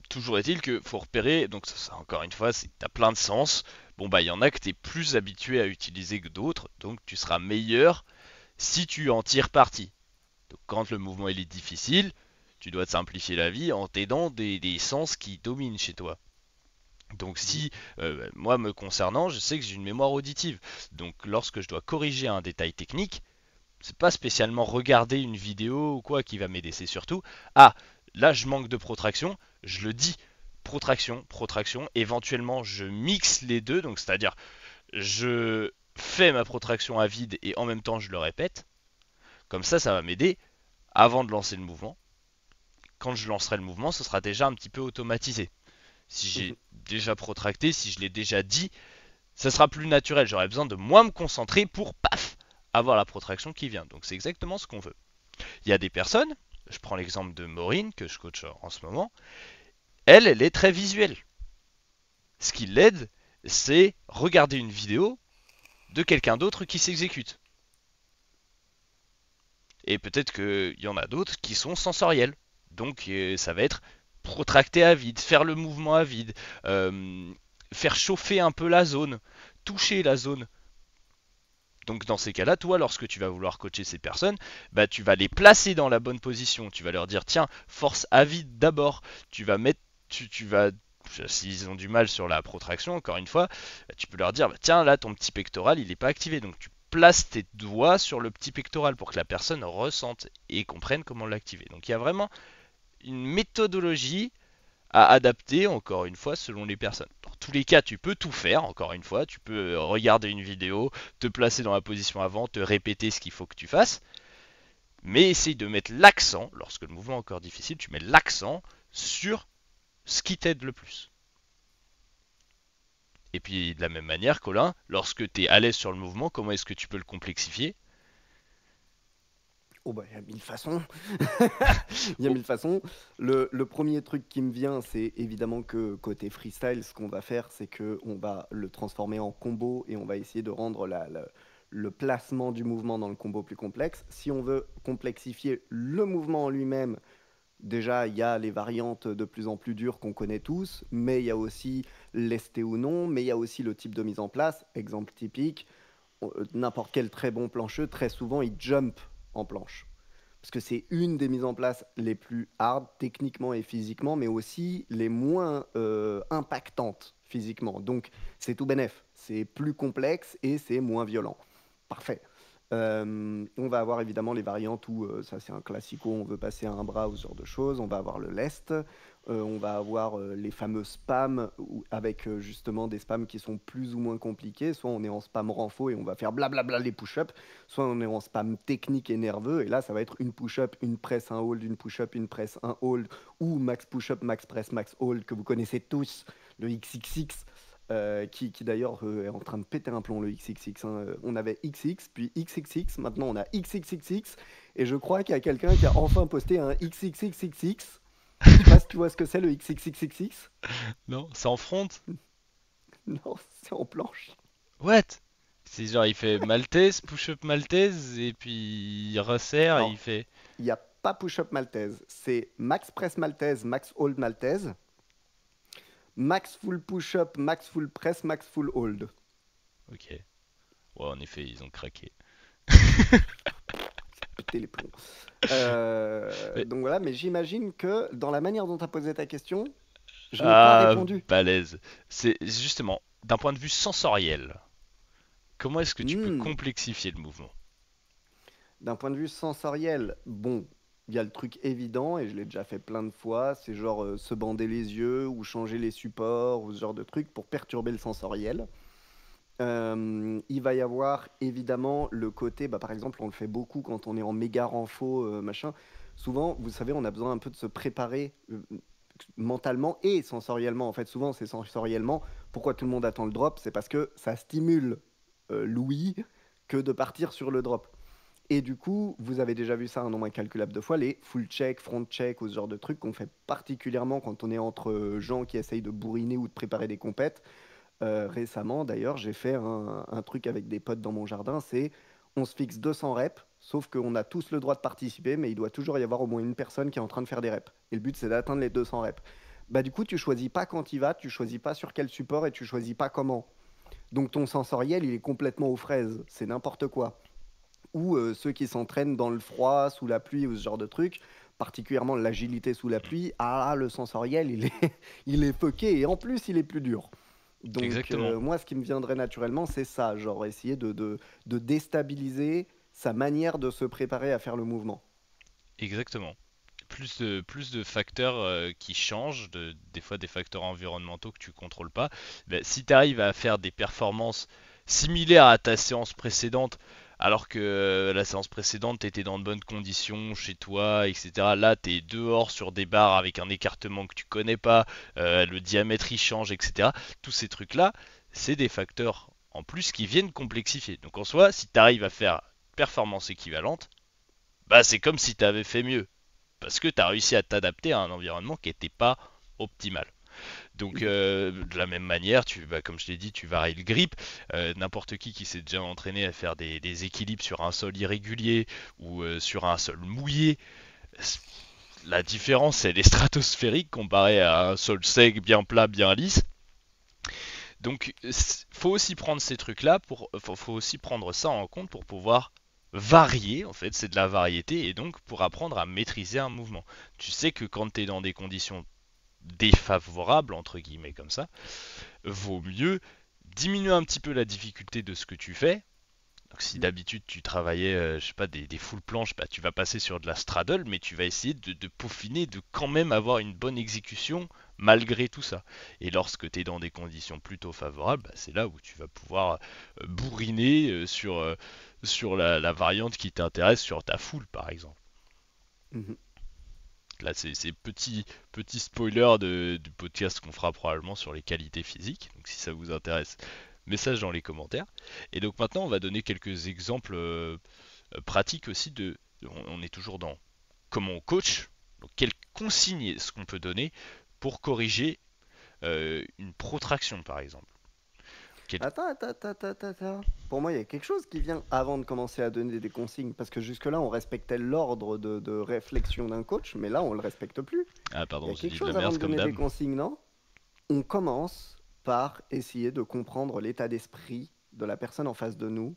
Toujours est-il que faut repérer, donc ça, encore une fois, c'est t'as plein de sens. Bon bah il y en a que t'es plus habitué à utiliser que d'autres, donc tu seras meilleur si tu en tires parti. Donc quand le mouvement il est difficile, tu dois te simplifier la vie en t'aidant des sens qui dominent chez toi. Donc Mhm. si moi me concernant, je sais que j'ai une mémoire auditive. Donc lorsque je dois corriger un détail technique, c'est pas spécialement regarder une vidéo ou quoi qui va m'aider, c'est surtout ah là je manque de protraction, je le dis protraction, protraction. Éventuellement, je mixe les deux, donc c'est-à-dire je fais ma protraction à vide et en même temps je le répète. Comme ça va m'aider avant de lancer le mouvement. Quand je lancerai le mouvement, ce sera déjà un petit peu automatisé. Si j'ai déjà protracté, si je l'ai déjà dit, ça sera plus naturel. J'aurai besoin de moins me concentrer pour, paf, avoir la protraction qui vient. Donc c'est exactement ce qu'on veut. Il y a des personnes, je prends l'exemple de Maureen, que je coach en ce moment, elle est très visuelle. Ce qui l'aide, c'est regarder une vidéo de quelqu'un d'autre qui s'exécute. Et peut-être qu'il y en a d'autres qui sont sensoriels. Donc ça va être protracter à vide, faire le mouvement à vide, faire chauffer un peu la zone, toucher la zone. Donc dans ces cas-là, toi, lorsque tu vas vouloir coacher ces personnes, bah, tu vas les placer dans la bonne position. Tu vas leur dire, tiens, force à vide d'abord. Tu vas mettre, tu vas, s'ils ont du mal sur la protraction, encore une fois, tu peux leur dire, bah, tiens, là, ton petit pectoral, il n'est pas activé. Donc tu places tes doigts sur le petit pectoral pour que la personne ressente et comprenne comment l'activer. Donc il y a vraiment une méthodologie à adapter, encore une fois, selon les personnes. Dans tous les cas, tu peux tout faire, encore une fois, tu peux regarder une vidéo, te placer dans la position avant, te répéter ce qu'il faut que tu fasses, mais essaye de mettre l'accent, lorsque le mouvement est encore difficile, tu mets l'accent sur ce qui t'aide le plus. Et puis de la même manière, Colin, lorsque tu es à l'aise sur le mouvement, comment est-ce que tu peux le complexifier? Oh bah, il y a mille façons. Il y a Oh, mille façons. Le premier truc qui me vient, c'est évidemment que côté freestyle, ce qu'on va faire, c'est que on va le transformer en combo et on va essayer de rendre le placement du mouvement dans le combo plus complexe. Si on veut complexifier le mouvement en lui-même, déjà, il y a les variantes de plus en plus dures qu'on connaît tous, mais il y a aussi lesté ou non, mais il y a aussi le type de mise en place. Exemple typique, n'importe quel très bon plancheux, très souvent, il jump en planche. Parce que c'est une des mises en place les plus hard techniquement et physiquement, mais aussi les moins impactantes physiquement. Donc c'est tout bénef, c'est plus complexe et c'est moins violent. Parfait. On va avoir évidemment les variantes où, ça c'est un classico, on veut passer à un bras ou ce genre de choses. On va avoir le lest, on va avoir les fameux spams avec justement des spams qui sont plus ou moins compliqués. Soit on est en spam renfo et on va faire blablabla les push-ups, soit on est en spam technique et nerveux. Et là, ça va être une push-up, une presse, un hold, une push-up, une presse, un hold, ou max push-up, max press, max hold, que vous connaissez tous, le XXX qui d'ailleurs est en train de péter un plomb, le XXX. Hein. On avait XX, puis XXX, maintenant on a XXXX, et je crois qu'il y a quelqu'un qui a enfin posté un XXXXX. Je sais pas si tu vois ce que c'est le XXXXX. non, c'est en front? Non, c'est en planche. What? C'est genre, il fait maltaise, push-up maltaise, et puis il resserre, et il Alors, fait... il n'y a pas push-up maltaise, c'est max press maltaise, max hold maltaise, max full push-up, max full press, max full hold. Ok. Ouais, en effet, ils ont craqué. Péter les plombs. Mais, Donc voilà, mais j'imagine que dans la manière dont tu as posé ta question, je n'ai pas ah, répondu. balèze. C'est justement, d'un point de vue sensoriel, comment est-ce que tu peux Hmm. complexifier le mouvement? D'un point de vue sensoriel, bon, il y a le truc évident, et je l'ai déjà fait plein de fois, c'est genre se bander les yeux ou changer les supports ou ce genre de truc pour perturber le sensoriel. Il va y avoir évidemment le côté, bah, par exemple, on le fait beaucoup quand on est en méga renfo, machin. Souvent, vous savez, on a besoin un peu de se préparer mentalement et sensoriellement. En fait, souvent, c'est sensoriellement. Pourquoi tout le monde attend le drop? C'est parce que ça stimule l'ouïe que de partir sur le drop. Et du coup, vous avez déjà vu ça un nombre incalculable de fois, les full check, front check ou ce genre de trucs qu'on fait particulièrement quand on est entre gens qui essayent de bourriner ou de préparer des compètes. Récemment, d'ailleurs, j'ai fait un truc avec des potes dans mon jardin, c'est on se fixe 200 reps, sauf qu'on a tous le droit de participer, mais il doit toujours y avoir au moins une personne qui est en train de faire des reps. Et le but, c'est d'atteindre les 200 reps. Bah, du coup, tu choisis pas quand il va, tu choisis pas sur quel support et tu choisis pas comment. Donc ton sensoriel, il est complètement aux fraises, c'est n'importe quoi. Ou ceux qui s'entraînent dans le froid, sous la pluie ou ce genre de truc, particulièrement l'agilité sous la pluie, ah, le sensoriel, il est, il est fucké et en plus, il est plus dur. Donc, Exactement, moi, ce qui me viendrait naturellement, c'est ça, genre essayer de déstabiliser sa manière de se préparer à faire le mouvement. exactement. plus de facteurs qui changent, des fois des facteurs environnementaux que tu contrôles pas. Ben, si tu arrives à faire des performances similaires à ta séance précédente, alors que la séance précédente, tu étais dans de bonnes conditions chez toi, etc. Là, tu es dehors sur des barres avec un écartement que tu connais pas, le diamètre il change, etc. Tous ces trucs-là, c'est des facteurs en plus qui viennent complexifier. Donc en soi, si tu arrives à faire performance équivalente, bah c'est comme si tu avais fait mieux. Parce que tu as réussi à t'adapter à un environnement qui n'était pas optimal. Donc de la même manière, comme je l'ai dit, tu varies le grip. N'importe qui s'est déjà entraîné à faire des équilibres sur un sol irrégulier ou sur un sol mouillé, la différence elle est stratosphérique comparée à un sol sec, bien plat, bien lisse. Donc faut aussi prendre ces trucs-là faut aussi prendre ça en compte pour pouvoir varier, en fait, c'est de la variété, et donc pour apprendre à maîtriser un mouvement. Tu sais que quand tu es dans des conditions défavorables, entre guillemets comme ça, vaut mieux diminuer un petit peu la difficulté de ce que tu fais. Donc si d'habitude tu travaillais, je sais pas, des full planches, bah, tu vas passer sur de la straddle, mais tu vas essayer de peaufiner, de quand même avoir une bonne exécution malgré tout ça. Et lorsque tu es dans des conditions plutôt favorables, bah, c'est là où tu vas pouvoir bourriner sur la variante qui t'intéresse, sur ta full par exemple. Mhm. Là, c'est petit spoiler du podcast qu'on fera probablement sur les qualités physiques. Donc, si ça vous intéresse, message dans les commentaires. Et donc, maintenant, on va donner quelques exemples pratiques aussi on est toujours dans comment on coach. Donc, quelles consignes est-ce qu'on peut donner pour corriger une protraction, par exemple. Quel- Attends. Pour moi, il y a quelque chose qui vient avant de commencer à donner des consignes, parce que jusque-là, on respectait l'ordre de réflexion d'un coach, mais là, on le respecte plus. Ah, Il y pardon, a j'ai quelque dit de la chose avant merde de comme donner des dame. consignes, non? On commence par essayer de comprendre l'état d'esprit de la personne en face de nous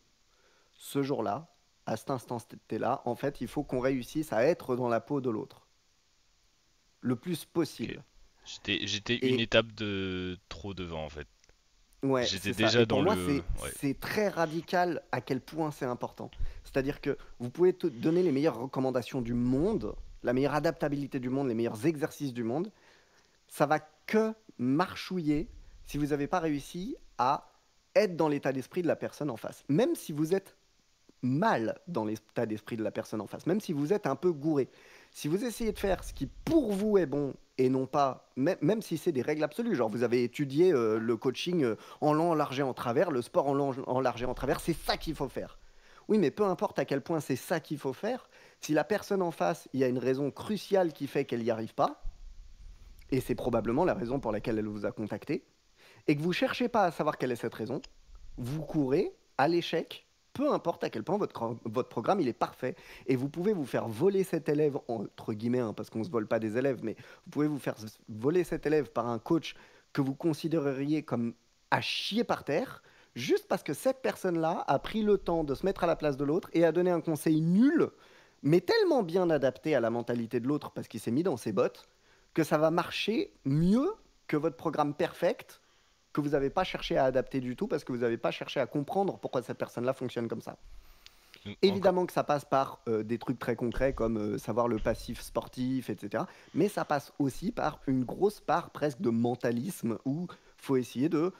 ce jour-là, à cet instant T-là. En fait, il faut qu'on réussisse à être dans la peau de l'autre le plus Ok. possible. J'étais une Et étape de trop devant, en fait. ouais, J'étais c'est ça. déjà Et dans pour moi, le. c'est Ouais. c'est très radical à quel point c'est important. C'est-à-dire que vous pouvez te donner les meilleures recommandations du monde, la meilleure adaptabilité du monde, les meilleurs exercices du monde. Ça va que marchouiller si vous n'avez pas réussi à être dans l'état d'esprit de la personne en face. Même si vous êtes mal dans l'état d'esprit de la personne en face, même si vous êtes un peu gouré. Si vous essayez de faire ce qui pour vous est bon et non pas, même si c'est des règles absolues, genre vous avez étudié le coaching en long, en large et en travers, le sport en long, en large et en travers, c'est ça qu'il faut faire. Oui, mais peu importe à quel point c'est ça qu'il faut faire, si la personne en face, il y a une raison cruciale qui fait qu'elle n'y arrive pas, et c'est probablement la raison pour laquelle elle vous a contacté, et que vous ne cherchez pas à savoir quelle est cette raison, vous courez à l'échec, peu importe à quel point votre programme il est parfait. Et vous pouvez vous faire voler cet élève, entre guillemets, hein, parce qu'on ne se vole pas des élèves, mais vous pouvez vous faire voler cet élève par un coach que vous considéreriez comme à chier par terre, juste parce que cette personne-là a pris le temps de se mettre à la place de l'autre et a donné un conseil nul, mais tellement bien adapté à la mentalité de l'autre parce qu'il s'est mis dans ses bottes, que ça va marcher mieux que votre programme perfect que vous n'avez pas cherché à adapter du tout parce que vous n'avez pas cherché à comprendre pourquoi cette personne-là fonctionne comme ça. Donc, encore. Évidemment que ça passe par des trucs très concrets comme savoir le passif sportif, etc. Mais ça passe aussi par une grosse part presque de mentalisme où il faut essayer de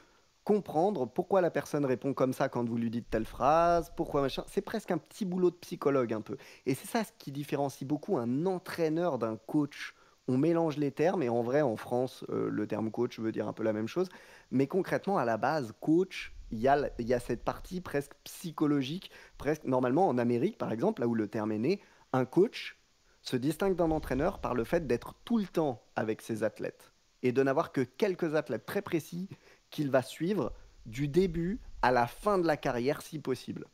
comprendre pourquoi la personne répond comme ça quand vous lui dites telle phrase, pourquoi machin. C'est presque un petit boulot de psychologue un peu. Et c'est ça ce qui différencie beaucoup un entraîneur d'un coach. On mélange les termes et en vrai en France le terme coach veut dire un peu la même chose. Mais concrètement à la base coach, il y a cette partie presque psychologique, presque normalement en Amérique par exemple, là où le terme est né, un coach se distingue d'un entraîneur par le fait d'être tout le temps avec ses athlètes et de n'avoir que quelques athlètes très précis qu'il va suivre du début à la fin de la carrière si possible.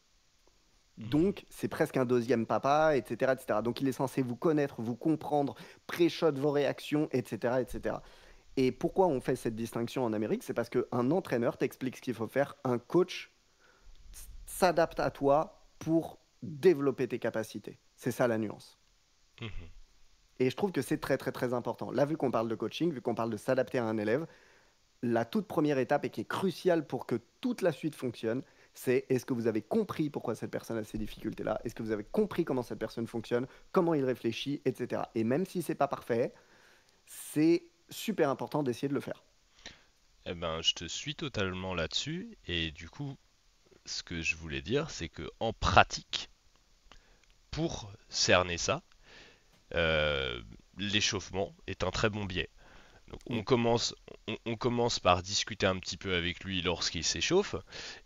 Mhm. Donc, c'est presque un deuxième papa, etc., etc. Donc, il est censé vous connaître, vous comprendre, pré-shot vos réactions, etc., etc. Et pourquoi on fait cette distinction en Amérique? C'est parce qu'un entraîneur t'explique ce qu'il faut faire, un coach s'adapte à toi pour développer tes capacités. C'est ça la nuance. Mhm. Et je trouve que c'est très, très, très important. Là, vu qu'on parle de coaching, vu qu'on parle de s'adapter à un élève, la toute première étape et qui est cruciale pour que toute la suite fonctionne, C'est est-ce que vous avez compris pourquoi cette personne a ces difficultés-là? Est-ce que vous avez compris comment cette personne fonctionne, comment il réfléchit, etc. Et même si c'est pas parfait, c'est super important d'essayer de le faire. Eh ben, je te suis totalement là-dessus. Et du coup, ce que je voulais dire, c'est que en pratique, pour cerner ça, euh, l'échauffement est un très bon biais. Donc, Mm. on commence par discuter un petit peu avec lui lorsqu'il s'échauffe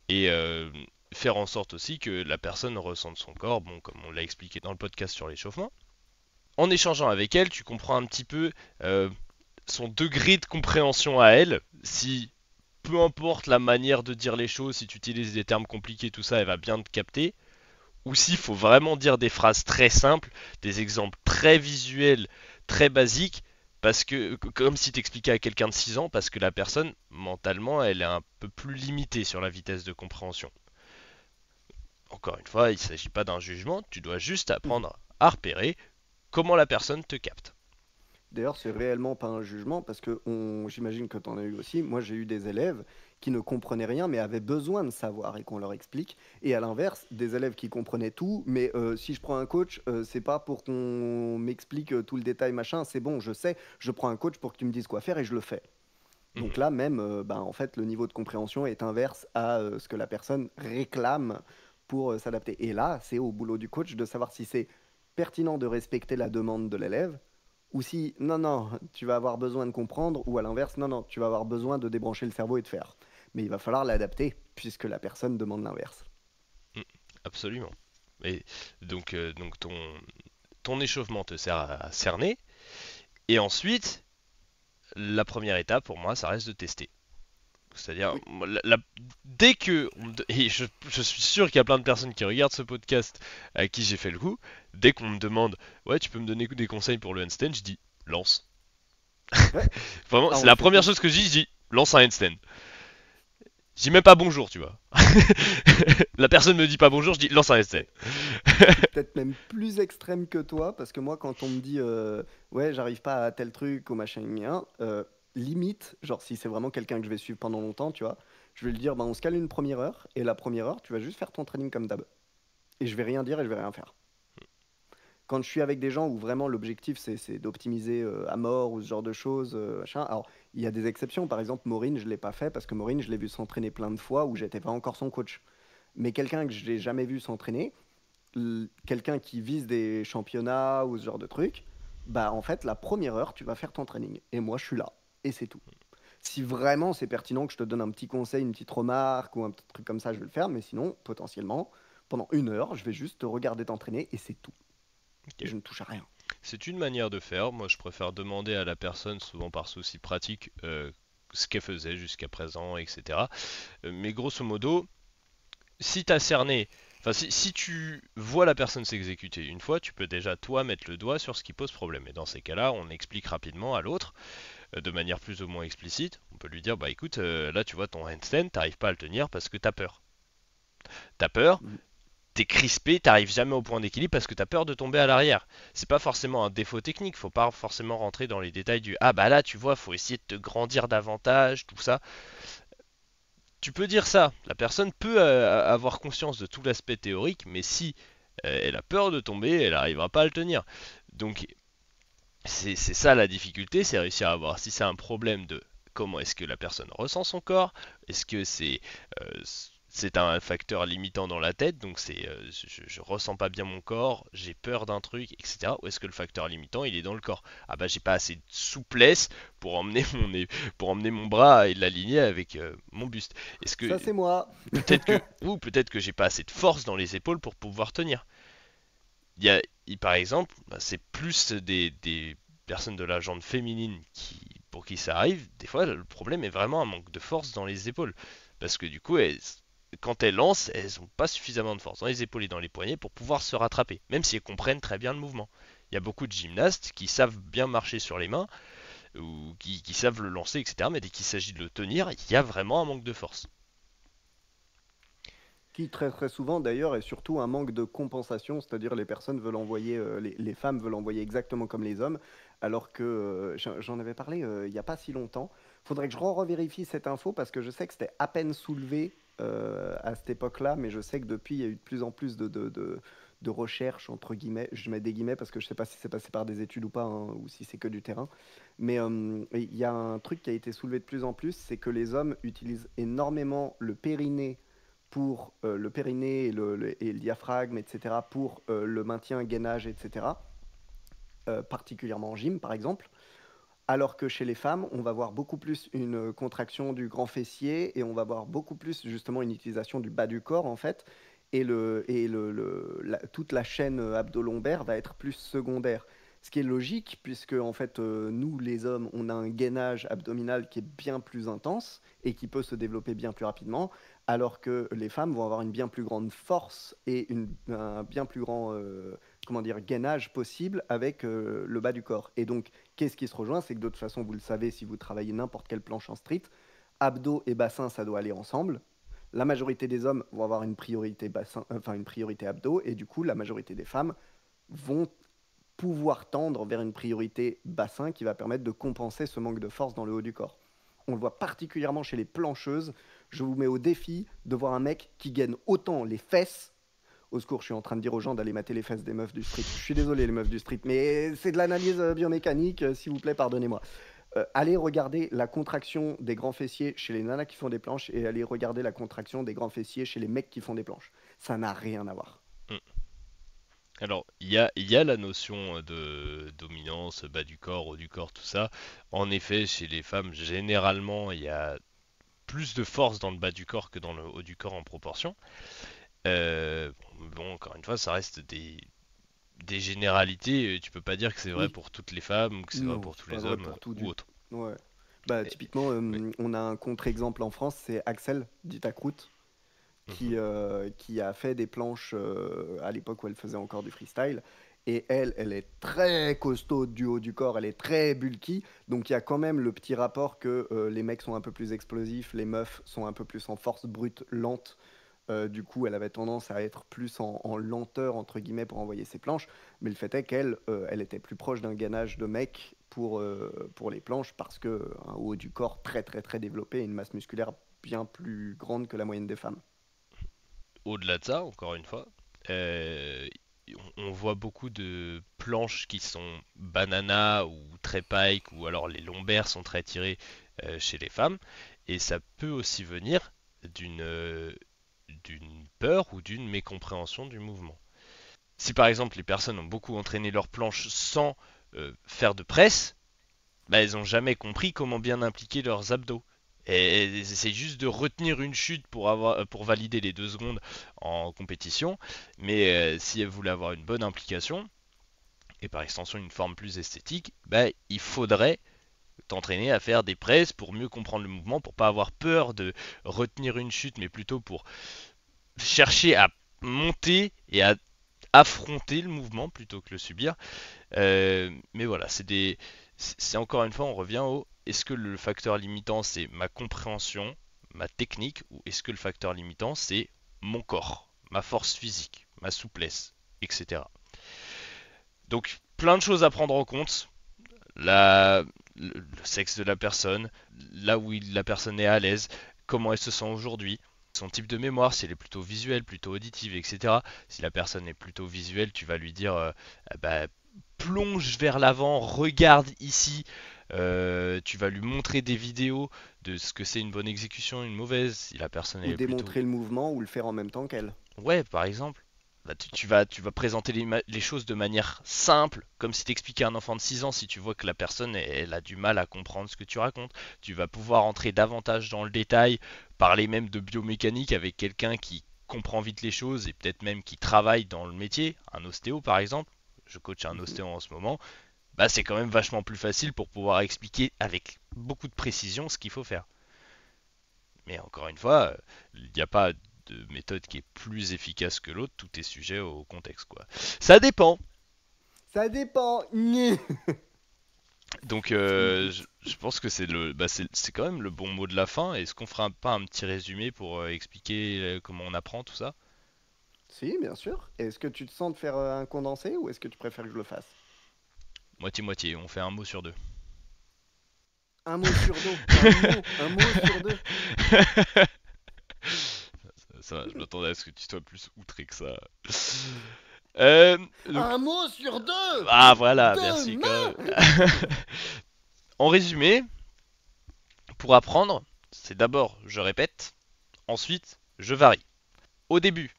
et faire en sorte aussi que la personne ressente son corps, bon, comme on l'a expliqué dans le podcast sur l'échauffement. En échangeant avec elle, tu comprends un petit peu euh, son degré de compréhension à elle. Si peu importe la manière de dire les choses, si tu utilises des termes compliqués, tout ça, elle va bien te capter. Ou s'il faut vraiment dire des phrases très simples, des exemples très visuels, très basiques, parce que, comme si tu expliquais à quelqu'un de 6 ans, parce que la personne, mentalement, elle est un peu plus limitée sur la vitesse de compréhension. Encore une fois, il ne s'agit pas d'un jugement, tu dois juste apprendre à repérer comment la personne te capte. D'ailleurs, c'est réellement pas un jugement parce que j'imagine que tu en as eu aussi. Moi, j'ai eu des élèves qui ne comprenaient rien mais avaient besoin de savoir et qu'on leur explique. Et à l'inverse, des élèves qui comprenaient tout, mais si je prends un coach, c'est pas pour qu'on m'explique tout le détail, machin. C'est bon, je sais. Je prends un coach pour que tu me dises quoi faire et je le fais. Donc Mhm. là, même, ben, en fait, le niveau de compréhension est inverse à ce que la personne réclame pour s'adapter. Et là, c'est au boulot du coach de savoir si c'est pertinent de respecter la demande de l'élève ou si, non, non, tu vas avoir besoin de comprendre, ou à l'inverse, non, non, tu vas avoir besoin de débrancher le cerveau et de faire. Mais il va falloir l'adapter puisque la personne demande l'inverse. Mhm. Absolument. Et donc ton échauffement te sert à cerner. Et ensuite, la première étape pour moi, ça reste de tester. C'est-à-dire, Oui, dès que. Et je suis sûr qu'il y a plein de personnes qui regardent ce podcast à qui j'ai fait le coup. Dès qu'on me demande, ouais, tu peux me donner des conseils pour le handstand, je dis, lance. ouais. Vraiment, Ah, c'est on le la fait première chose tous. que je dis, lance un handstand. Je dis même pas bonjour, tu vois. La personne me dit pas bonjour, je dis, lance un handstand. Je suis peut-être même plus extrême que toi, parce que moi, quand on me dit ouais, j'arrive pas à tel truc ou machin, mien, limite, genre si c'est vraiment quelqu'un que je vais suivre pendant longtemps, tu vois, je vais lui dire, bah, on se cale une première heure, et la première heure, tu vas juste faire ton training comme d'hab. Et je vais rien dire et je vais rien faire. Quand je suis avec des gens où vraiment l'objectif c'est d'optimiser à mort ou ce genre de choses, machin. Alors, il y a des exceptions, par exemple, Maureen, je l'ai pas fait parce que Maureen, je l'ai vu s'entraîner plein de fois où j'étais pas encore son coach. Mais quelqu'un que je n'ai jamais vu s'entraîner, quelqu'un qui vise des championnats ou ce genre de trucs, bah en fait, la première heure, tu vas faire ton training. Et moi, je suis là. Et c'est tout. Si vraiment c'est pertinent que je te donne un petit conseil, une petite remarque ou un petit truc comme ça, je vais le faire. Mais sinon, potentiellement, pendant une heure, je vais juste te regarder t'entraîner et c'est tout. Et Ok. je ne touche à rien. C'est une manière de faire. Moi, je préfère demander à la personne, souvent par souci pratique, ce qu'elle faisait jusqu'à présent, etc. Mais grosso modo, si t'as cerné, enfin si tu vois la personne s'exécuter une fois, tu peux déjà toi mettre le doigt sur ce qui pose problème. Et dans ces cas-là, on explique rapidement à l'autre, de manière plus ou moins explicite. On peut lui dire, bah écoute, là tu vois ton handstand, t'arrives pas à le tenir parce que t'as peur. T'as peur, Mhm. t'es crispé, t'arrives jamais au point d'équilibre parce que t'as peur de tomber à l'arrière. C'est pas forcément un défaut technique, faut pas forcément rentrer dans les détails du ah bah là tu vois, faut essayer de te grandir davantage, tout ça. Tu peux dire ça, la personne peut avoir conscience de tout l'aspect théorique, mais si elle a peur de tomber, elle n'arrivera pas à le tenir. Donc c'est ça la difficulté, c'est réussir à voir si c'est un problème de comment est-ce que la personne ressent son corps, est-ce que euh, c'est un facteur limitant dans la tête, donc je ressens pas bien mon corps, j'ai peur d'un truc, etc. Ou est-ce que le facteur limitant il est dans le corps? Ah bah j'ai pas assez de souplesse pour emmener pour emmener mon bras et l'aligner avec mon buste. Est-ce que Ça, c'est moi. peut-être que j'ai pas assez de force dans les épaules pour pouvoir tenir. Par exemple, bah, c'est plus des personnes de la jante féminine pour qui ça arrive. Des fois, le problème est vraiment un manque de force dans les épaules. Parce que du coup, quand elles lancent, elles n'ont pas suffisamment de force dans les épaules et dans les poignets pour pouvoir se rattraper, même si elles comprennent très bien le mouvement. Il y a beaucoup de gymnastes qui savent bien marcher sur les mains, ou qui savent le lancer, etc. Mais dès qu'il s'agit de le tenir, il y a vraiment un manque de force. Qui très très souvent d'ailleurs est surtout un manque de compensation, c'est-à-dire les personnes veulent envoyer, les femmes veulent envoyer exactement comme les hommes, alors que j'en avais parlé il n'y a pas si longtemps. Faudrait que je revérifie cette info parce que je sais que c'était à peine soulevé à cette époque-là, mais je sais que depuis, il y a eu de plus en plus de recherches, entre guillemets. Je mets des guillemets parce que je sais pas si c'est passé par des études ou pas, hein, ou si c'est que du terrain. Mais il y a un truc qui a été soulevé de plus en plus, c'est que les hommes utilisent énormément le périnée et le diaphragme, etc., pour le maintien, gainage, etc., particulièrement en gym, par exemple. Alors que chez les femmes, on va voir beaucoup plus une contraction du grand fessier et on va voir beaucoup plus justement une utilisation du bas du corps en fait. Toute la chaîne abdo-lombaire va être plus secondaire. Ce qui est logique puisque en fait nous les hommes on a un gainage abdominal qui est bien plus intense et qui peut se développer bien plus rapidement, alors que les femmes vont avoir une bien plus grande force et un bien plus grand comment dire, gainage possible avec le bas du corps. Et donc qu'est-ce qui se rejoint? C'est que de toute façon, vous le savez, si vous travaillez n'importe quelle planche en street, abdos et bassin, ça doit aller ensemble. La majorité des hommes vont avoir une priorité bassin, enfin une priorité abdos, et du coup, la majorité des femmes vont pouvoir tendre vers une priorité bassin qui va permettre de compenser ce manque de force dans le haut du corps. On le voit particulièrement chez les plancheuses. Je vous mets au défi de voir un mec qui gaine autant les fesses. Au secours, je suis en train de dire aux gens d'aller mater les fesses des meufs du street. Je suis désolé, les meufs du street, mais c'est de l'analyse biomécanique, s'il vous plaît, pardonnez-moi. Allez regarder la contraction des grands fessiers chez les nanas qui font des planches et allez regarder la contraction des grands fessiers chez les mecs qui font des planches. Ça n'a rien à voir. Mm. Alors, il y a la notion de dominance, bas du corps, haut du corps, tout ça. En effet, chez les femmes, généralement, il y a plus de force dans le bas du corps que dans le haut du corps en proportion. Bon, encore une fois, ça reste des généralités. Tu peux pas dire que c'est vrai Oui, pour toutes les femmes ou que c'est vrai non, pour c'est tous pas les vrai hommes pour tout ou du. autres. Ouais. Bah, Et- typiquement, oui. on a un contre-exemple en France, c'est Axel, dit à Croûte, Mhm. qui a fait des planches à l'époque où elle faisait encore du freestyle. Et elle est très costaud du haut du corps, elle est très bulky. Donc il y a quand même le petit rapport que les mecs sont un peu plus explosifs, les meufs sont un peu plus en force brute, lente. Du coup, elle avait tendance à être plus en lenteur, entre guillemets, pour envoyer ses planches. Mais le fait est qu'elle elle était plus proche d'un gainage de mec pour les planches parce que un haut du corps très très très développé et une masse musculaire bien plus grande que la moyenne des femmes. Au-delà de ça, encore une fois, euh, on voit beaucoup de planches qui sont banana ou très pike ou alors les lombaires sont très tirés chez les femmes et ça peut aussi venir d'une peur ou d'une mécompréhension du mouvement. Si par exemple les personnes ont beaucoup entraîné leurs planches sans faire de presse, bah, elles n'ont jamais compris comment bien impliquer leurs abdos. Et c'est juste de retenir une chute pour valider les 2 secondes en compétition. Mais si elles voulaient avoir une bonne implication, et par extension une forme plus esthétique, bah, il faudrait t'entraîner à faire des presses pour mieux comprendre le mouvement, pour pas avoir peur de retenir une chute, mais plutôt pour chercher à monter et à affronter le mouvement plutôt que le subir. Mais voilà, c'est encore une fois, on revient au est-ce que le facteur limitant c'est ma compréhension, ma technique, ou est-ce que le facteur limitant c'est mon corps, ma force physique, ma souplesse, etc. Donc plein de choses à prendre en compte. Le sexe de la personne, là où la personne est à l'aise, comment elle se sent aujourd'hui, son type de mémoire, si elle est plutôt visuelle, plutôt auditive, etc. Si la personne est plutôt visuelle, tu vas lui dire bah, plonge vers l'avant, regarde ici. Tu vas lui montrer des vidéos de ce que c'est une bonne exécution, une mauvaise. Si la personne Ou est plutôt... démontrer le mouvement ou le faire en même temps qu'elle. Ouais, par exemple. Bah, tu vas présenter les choses de manière simple, comme si tu expliquais à un enfant de 6 ans. Si tu vois que la personne elle a du mal à comprendre ce que tu racontes, tu vas pouvoir entrer davantage dans le détail, parler même de biomécanique avec quelqu'un qui comprend vite les choses et peut-être même qui travaille dans le métier, un ostéo par exemple. Je coach un Mhm. ostéo en ce moment. Bah, c'est quand même vachement plus facile pour pouvoir expliquer avec beaucoup de précision ce qu'il faut faire. Mais encore une fois, il n'y a pas de méthode qui est plus efficace que l'autre, tout est sujet au contexte quoi. Ça dépend. Ça dépend. Gné. Donc je pense que c'est quand même le bon mot de la fin. Est-ce qu'on fera pas un petit résumé pour expliquer comment on apprend tout ça? Si, bien sûr. Est-ce que tu te sens de faire un condensé ou est-ce que tu préfères que je le fasse? Moitié-moitié, on fait un mot sur deux. Un mot sur deux. Un mot sur deux. ça va, je m'attendais à ce que tu sois plus outré que ça. Euh, donc, Un mot sur deux. ah voilà, merci quand Demain. même. En résumé, pour apprendre, c'est d'abord je répète, ensuite je varie. Au début,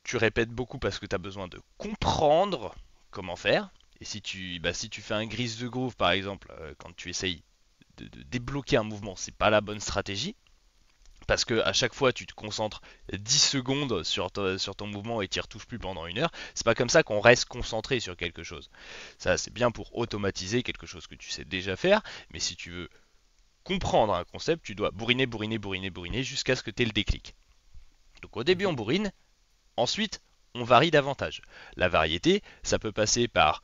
tu répètes beaucoup parce que tu as besoin de comprendre comment faire. Et si tu fais un grise de groove par exemple, quand tu essayes de débloquer un mouvement, c'est pas la bonne stratégie. Parce que à chaque fois tu te concentres 10 secondes sur ton mouvement et tu n'y retouches plus pendant une heure, c'est pas comme ça qu'on reste concentré sur quelque chose. Ça c'est bien pour automatiser quelque chose que tu sais déjà faire, mais si tu veux comprendre un concept, tu dois bourriner, bourriner, bourriner, bourriner jusqu'à ce que tu aies le déclic. Donc au début on bourrine, ensuite on varie davantage. La variété, ça peut passer par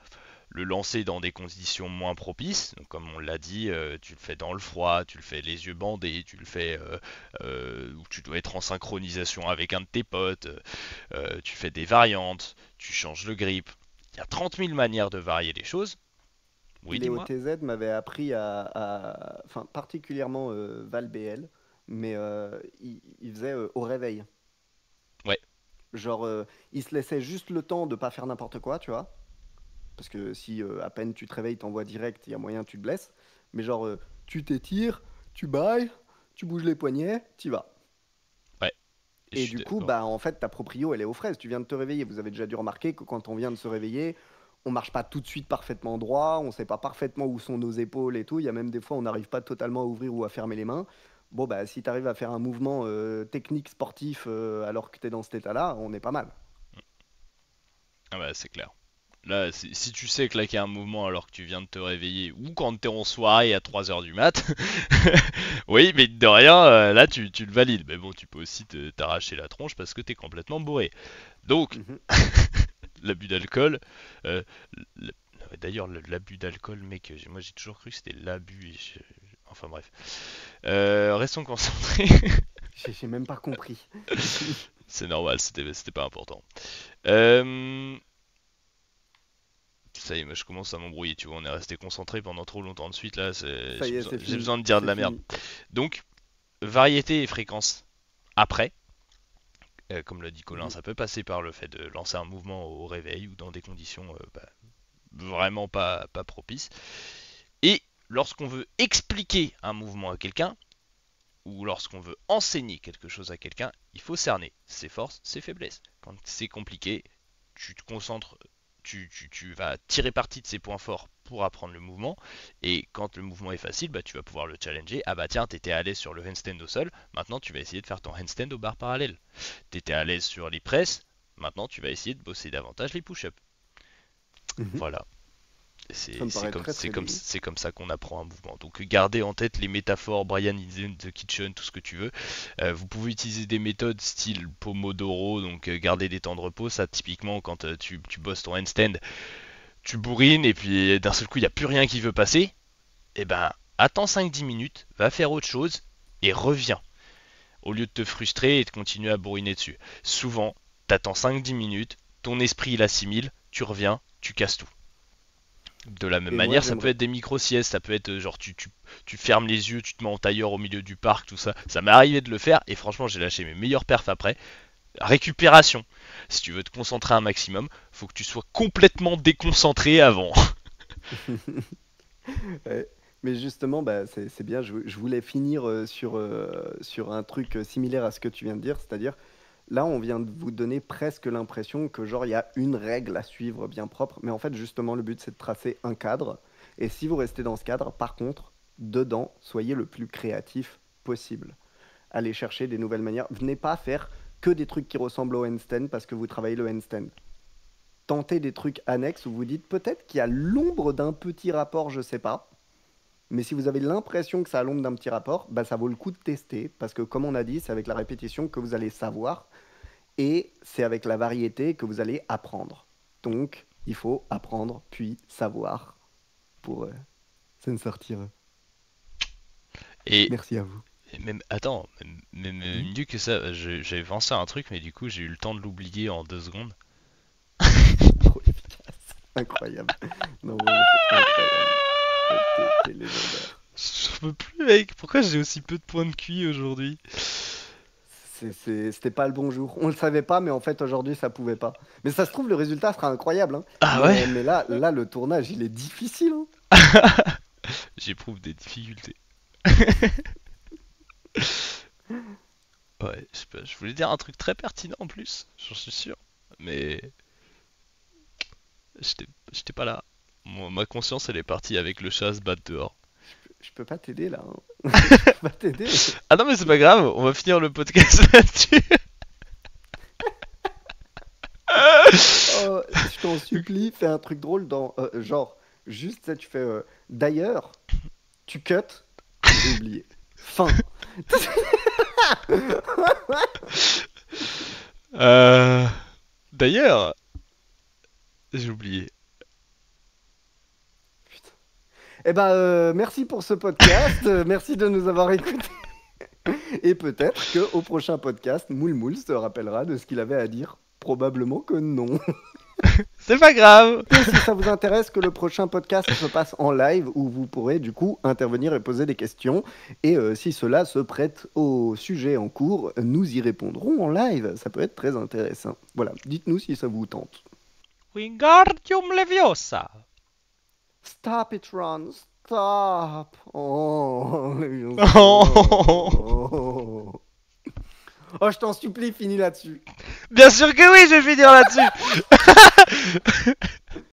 le lancer dans des conditions moins propices. Donc, comme on l'a dit, tu le fais dans le froid, tu le fais les yeux bandés, tu le fais où tu dois être en synchronisation avec un de tes potes, tu fais des variantes, tu changes le grip. Il y a 30 000 manières de varier les choses. Oui, Léo dis-moi. TZ m'avait appris enfin, particulièrement Val BL, mais il faisait au réveil. Ouais, Genre, il se laissait juste le temps de pas faire n'importe quoi, tu vois. Parce que si à peine tu te réveilles, t'envoies direct, il y a moyen que tu te blesses. Mais genre, tu t'étires, tu bailles, tu bouges les poignets, t'y vas. ouais, et je Et suis du coup, d'accord. bah en fait, ta proprio, elle est aux fraises. Tu viens de te réveiller. Vous avez déjà dû remarquer que quand on vient de se réveiller, on marche pas tout de suite parfaitement droit, on sait pas parfaitement où sont nos épaules et tout. Il y a même des fois, on n'arrive pas totalement à ouvrir ou à fermer les mains. Bon, bah si tu arrives à faire un mouvement technique sportif alors que tu es dans cet état-là, on est pas mal. Ah bah, c'est clair. Là, si tu sais claquer un mouvement alors que tu viens de te réveiller ou quand t'es en soirée à 3 heures du mat, oui, mais de rien, là tu le valides. Mais bon, tu peux aussi t'arracher la tronche parce que t'es complètement bourré. Donc, Mhm. l'abus d'alcool, euh, l- d'ailleurs, l'abus d'alcool, mec, moi j'ai toujours cru que c'était l'abus. Enfin bref. Restons concentrés. J'ai même pas compris. C'est normal, c'était pas important. Euh, Ça y est, moi je commence à m'embrouiller, tu vois, on est resté concentré pendant trop longtemps de suite là, Ça y est, c'est j'ai fini. besoin de dire de C'est la merde. fini. Donc, variété et fréquence après, comme l'a dit Colin, Mhm. ça peut passer par le fait de lancer un mouvement au réveil ou dans des conditions vraiment pas propices. Et lorsqu'on veut expliquer un mouvement à quelqu'un, ou lorsqu'on veut enseigner quelque chose à quelqu'un, il faut cerner ses forces, ses faiblesses. Quand c'est compliqué, tu te concentres, tu vas tirer parti de ses points forts pour apprendre le mouvement. Et quand le mouvement est facile, bah, tu vas pouvoir le challenger. Ah bah tiens, t'étais à l'aise sur le handstand au sol, maintenant tu vas essayer de faire ton handstand aux barres parallèles. T'étais à l'aise sur les presses, maintenant tu vas essayer de bosser davantage les push-ups. Mhm. Voilà. Ça me paraît très très bien. C'est comme ça qu'on apprend un mouvement. Donc gardez en tête les métaphores, Brian is in the kitchen, tout ce que tu veux. Vous pouvez utiliser des méthodes style Pomodoro, donc garder des temps de repos. Ça, typiquement, quand tu bosses ton handstand, tu bourrines et puis d'un seul coup, il n'y a plus rien qui veut passer. Et ben, attends 5-10 minutes, va faire autre chose et reviens. Au lieu de te frustrer et de continuer à bourriner dessus. Souvent, t'attends 5-10 minutes, ton esprit l'assimile, tu reviens, tu casses tout. De la même Et moi, manière, ça peut j'aimerais. être des micro-siestes, ça peut être genre tu fermes les yeux, tu te mets en tailleur au milieu du parc, tout ça. Ça m'est arrivé de le faire et franchement, j'ai lâché mes meilleurs perfs après. Récupération. Si tu veux te concentrer un maximum, faut que tu sois complètement déconcentré avant. Ouais. Mais justement, bah, c'est bien. Je voulais finir sur un truc similaire à ce que tu viens de dire, c'est-à-dire là, on vient de vous donner presque l'impression que genre il y a une règle à suivre bien propre, mais en fait, justement, le but c'est de tracer un cadre. Et si vous restez dans ce cadre, par contre, dedans, soyez le plus créatif possible. Allez chercher des nouvelles manières. Venez pas faire que des trucs qui ressemblent au handstand parce que vous travaillez le handstand. Tentez des trucs annexes où vous dites peut-être qu'il y a l'ombre d'un petit rapport, je sais pas. Mais si vous avez l'impression que ça a l'ombre d'un petit rapport, bah, ça vaut le coup de tester parce que comme on a dit, c'est avec la répétition que vous allez savoir et c'est avec la variété que vous allez apprendre. Donc, il faut apprendre puis savoir pour s'en sortir. Et Merci à vous. même, attends, même Hmm. mieux que ça, j'avais pensé à un truc, mais du coup, j'ai eu le temps de l'oublier en 2 secondes. Trop efficace. Incroyable. Non, vraiment, c'est incroyable. T'es légendaire. Je peux plus, mec. Pourquoi j'ai aussi peu de points de QI aujourd'hui? C'était pas le bon jour. On le savait pas, mais en fait, aujourd'hui, ça pouvait pas. Mais ça se trouve, le résultat sera incroyable, hein. Ah ouais? Mais là, le tournage, il est difficile, hein. J'éprouve des difficultés. Ouais, je sais pas, je voulais dire un truc très pertinent en plus, j'en suis sûr. Mais j'étais pas là. Ma conscience, elle est partie avec le chat à se battre dehors. Je peux pas t'aider, là, hein. Je peux pas t'aider. Ah non, mais c'est pas grave, on va finir le podcast là-dessus. Oh, je t'en supplie, fais un truc drôle dans... genre, juste, ça, tu fais... d'ailleurs, tu cut, j'ai oublié. Fin. Euh... D'ailleurs, j'ai oublié. Putain. Eh ben, merci pour ce podcast. Merci de nous avoir écoutés. Et peut-être qu'au prochain podcast, Moule Moule se rappellera de ce qu'il avait à dire. Probablement que non. C'est pas grave. Et si ça vous intéresse que le prochain podcast se passe en live, où vous pourrez du coup intervenir et poser des questions, et si cela se prête au sujet en cours, nous y répondrons en live. Ça peut être très intéressant. Voilà, dites-nous si ça vous tente. Wingardium Leviosa. Stop it, Ron. Stop. Oh, Oh. oh, je t'en supplie, finis là-dessus. Bien sûr que oui, je vais finir là-dessus.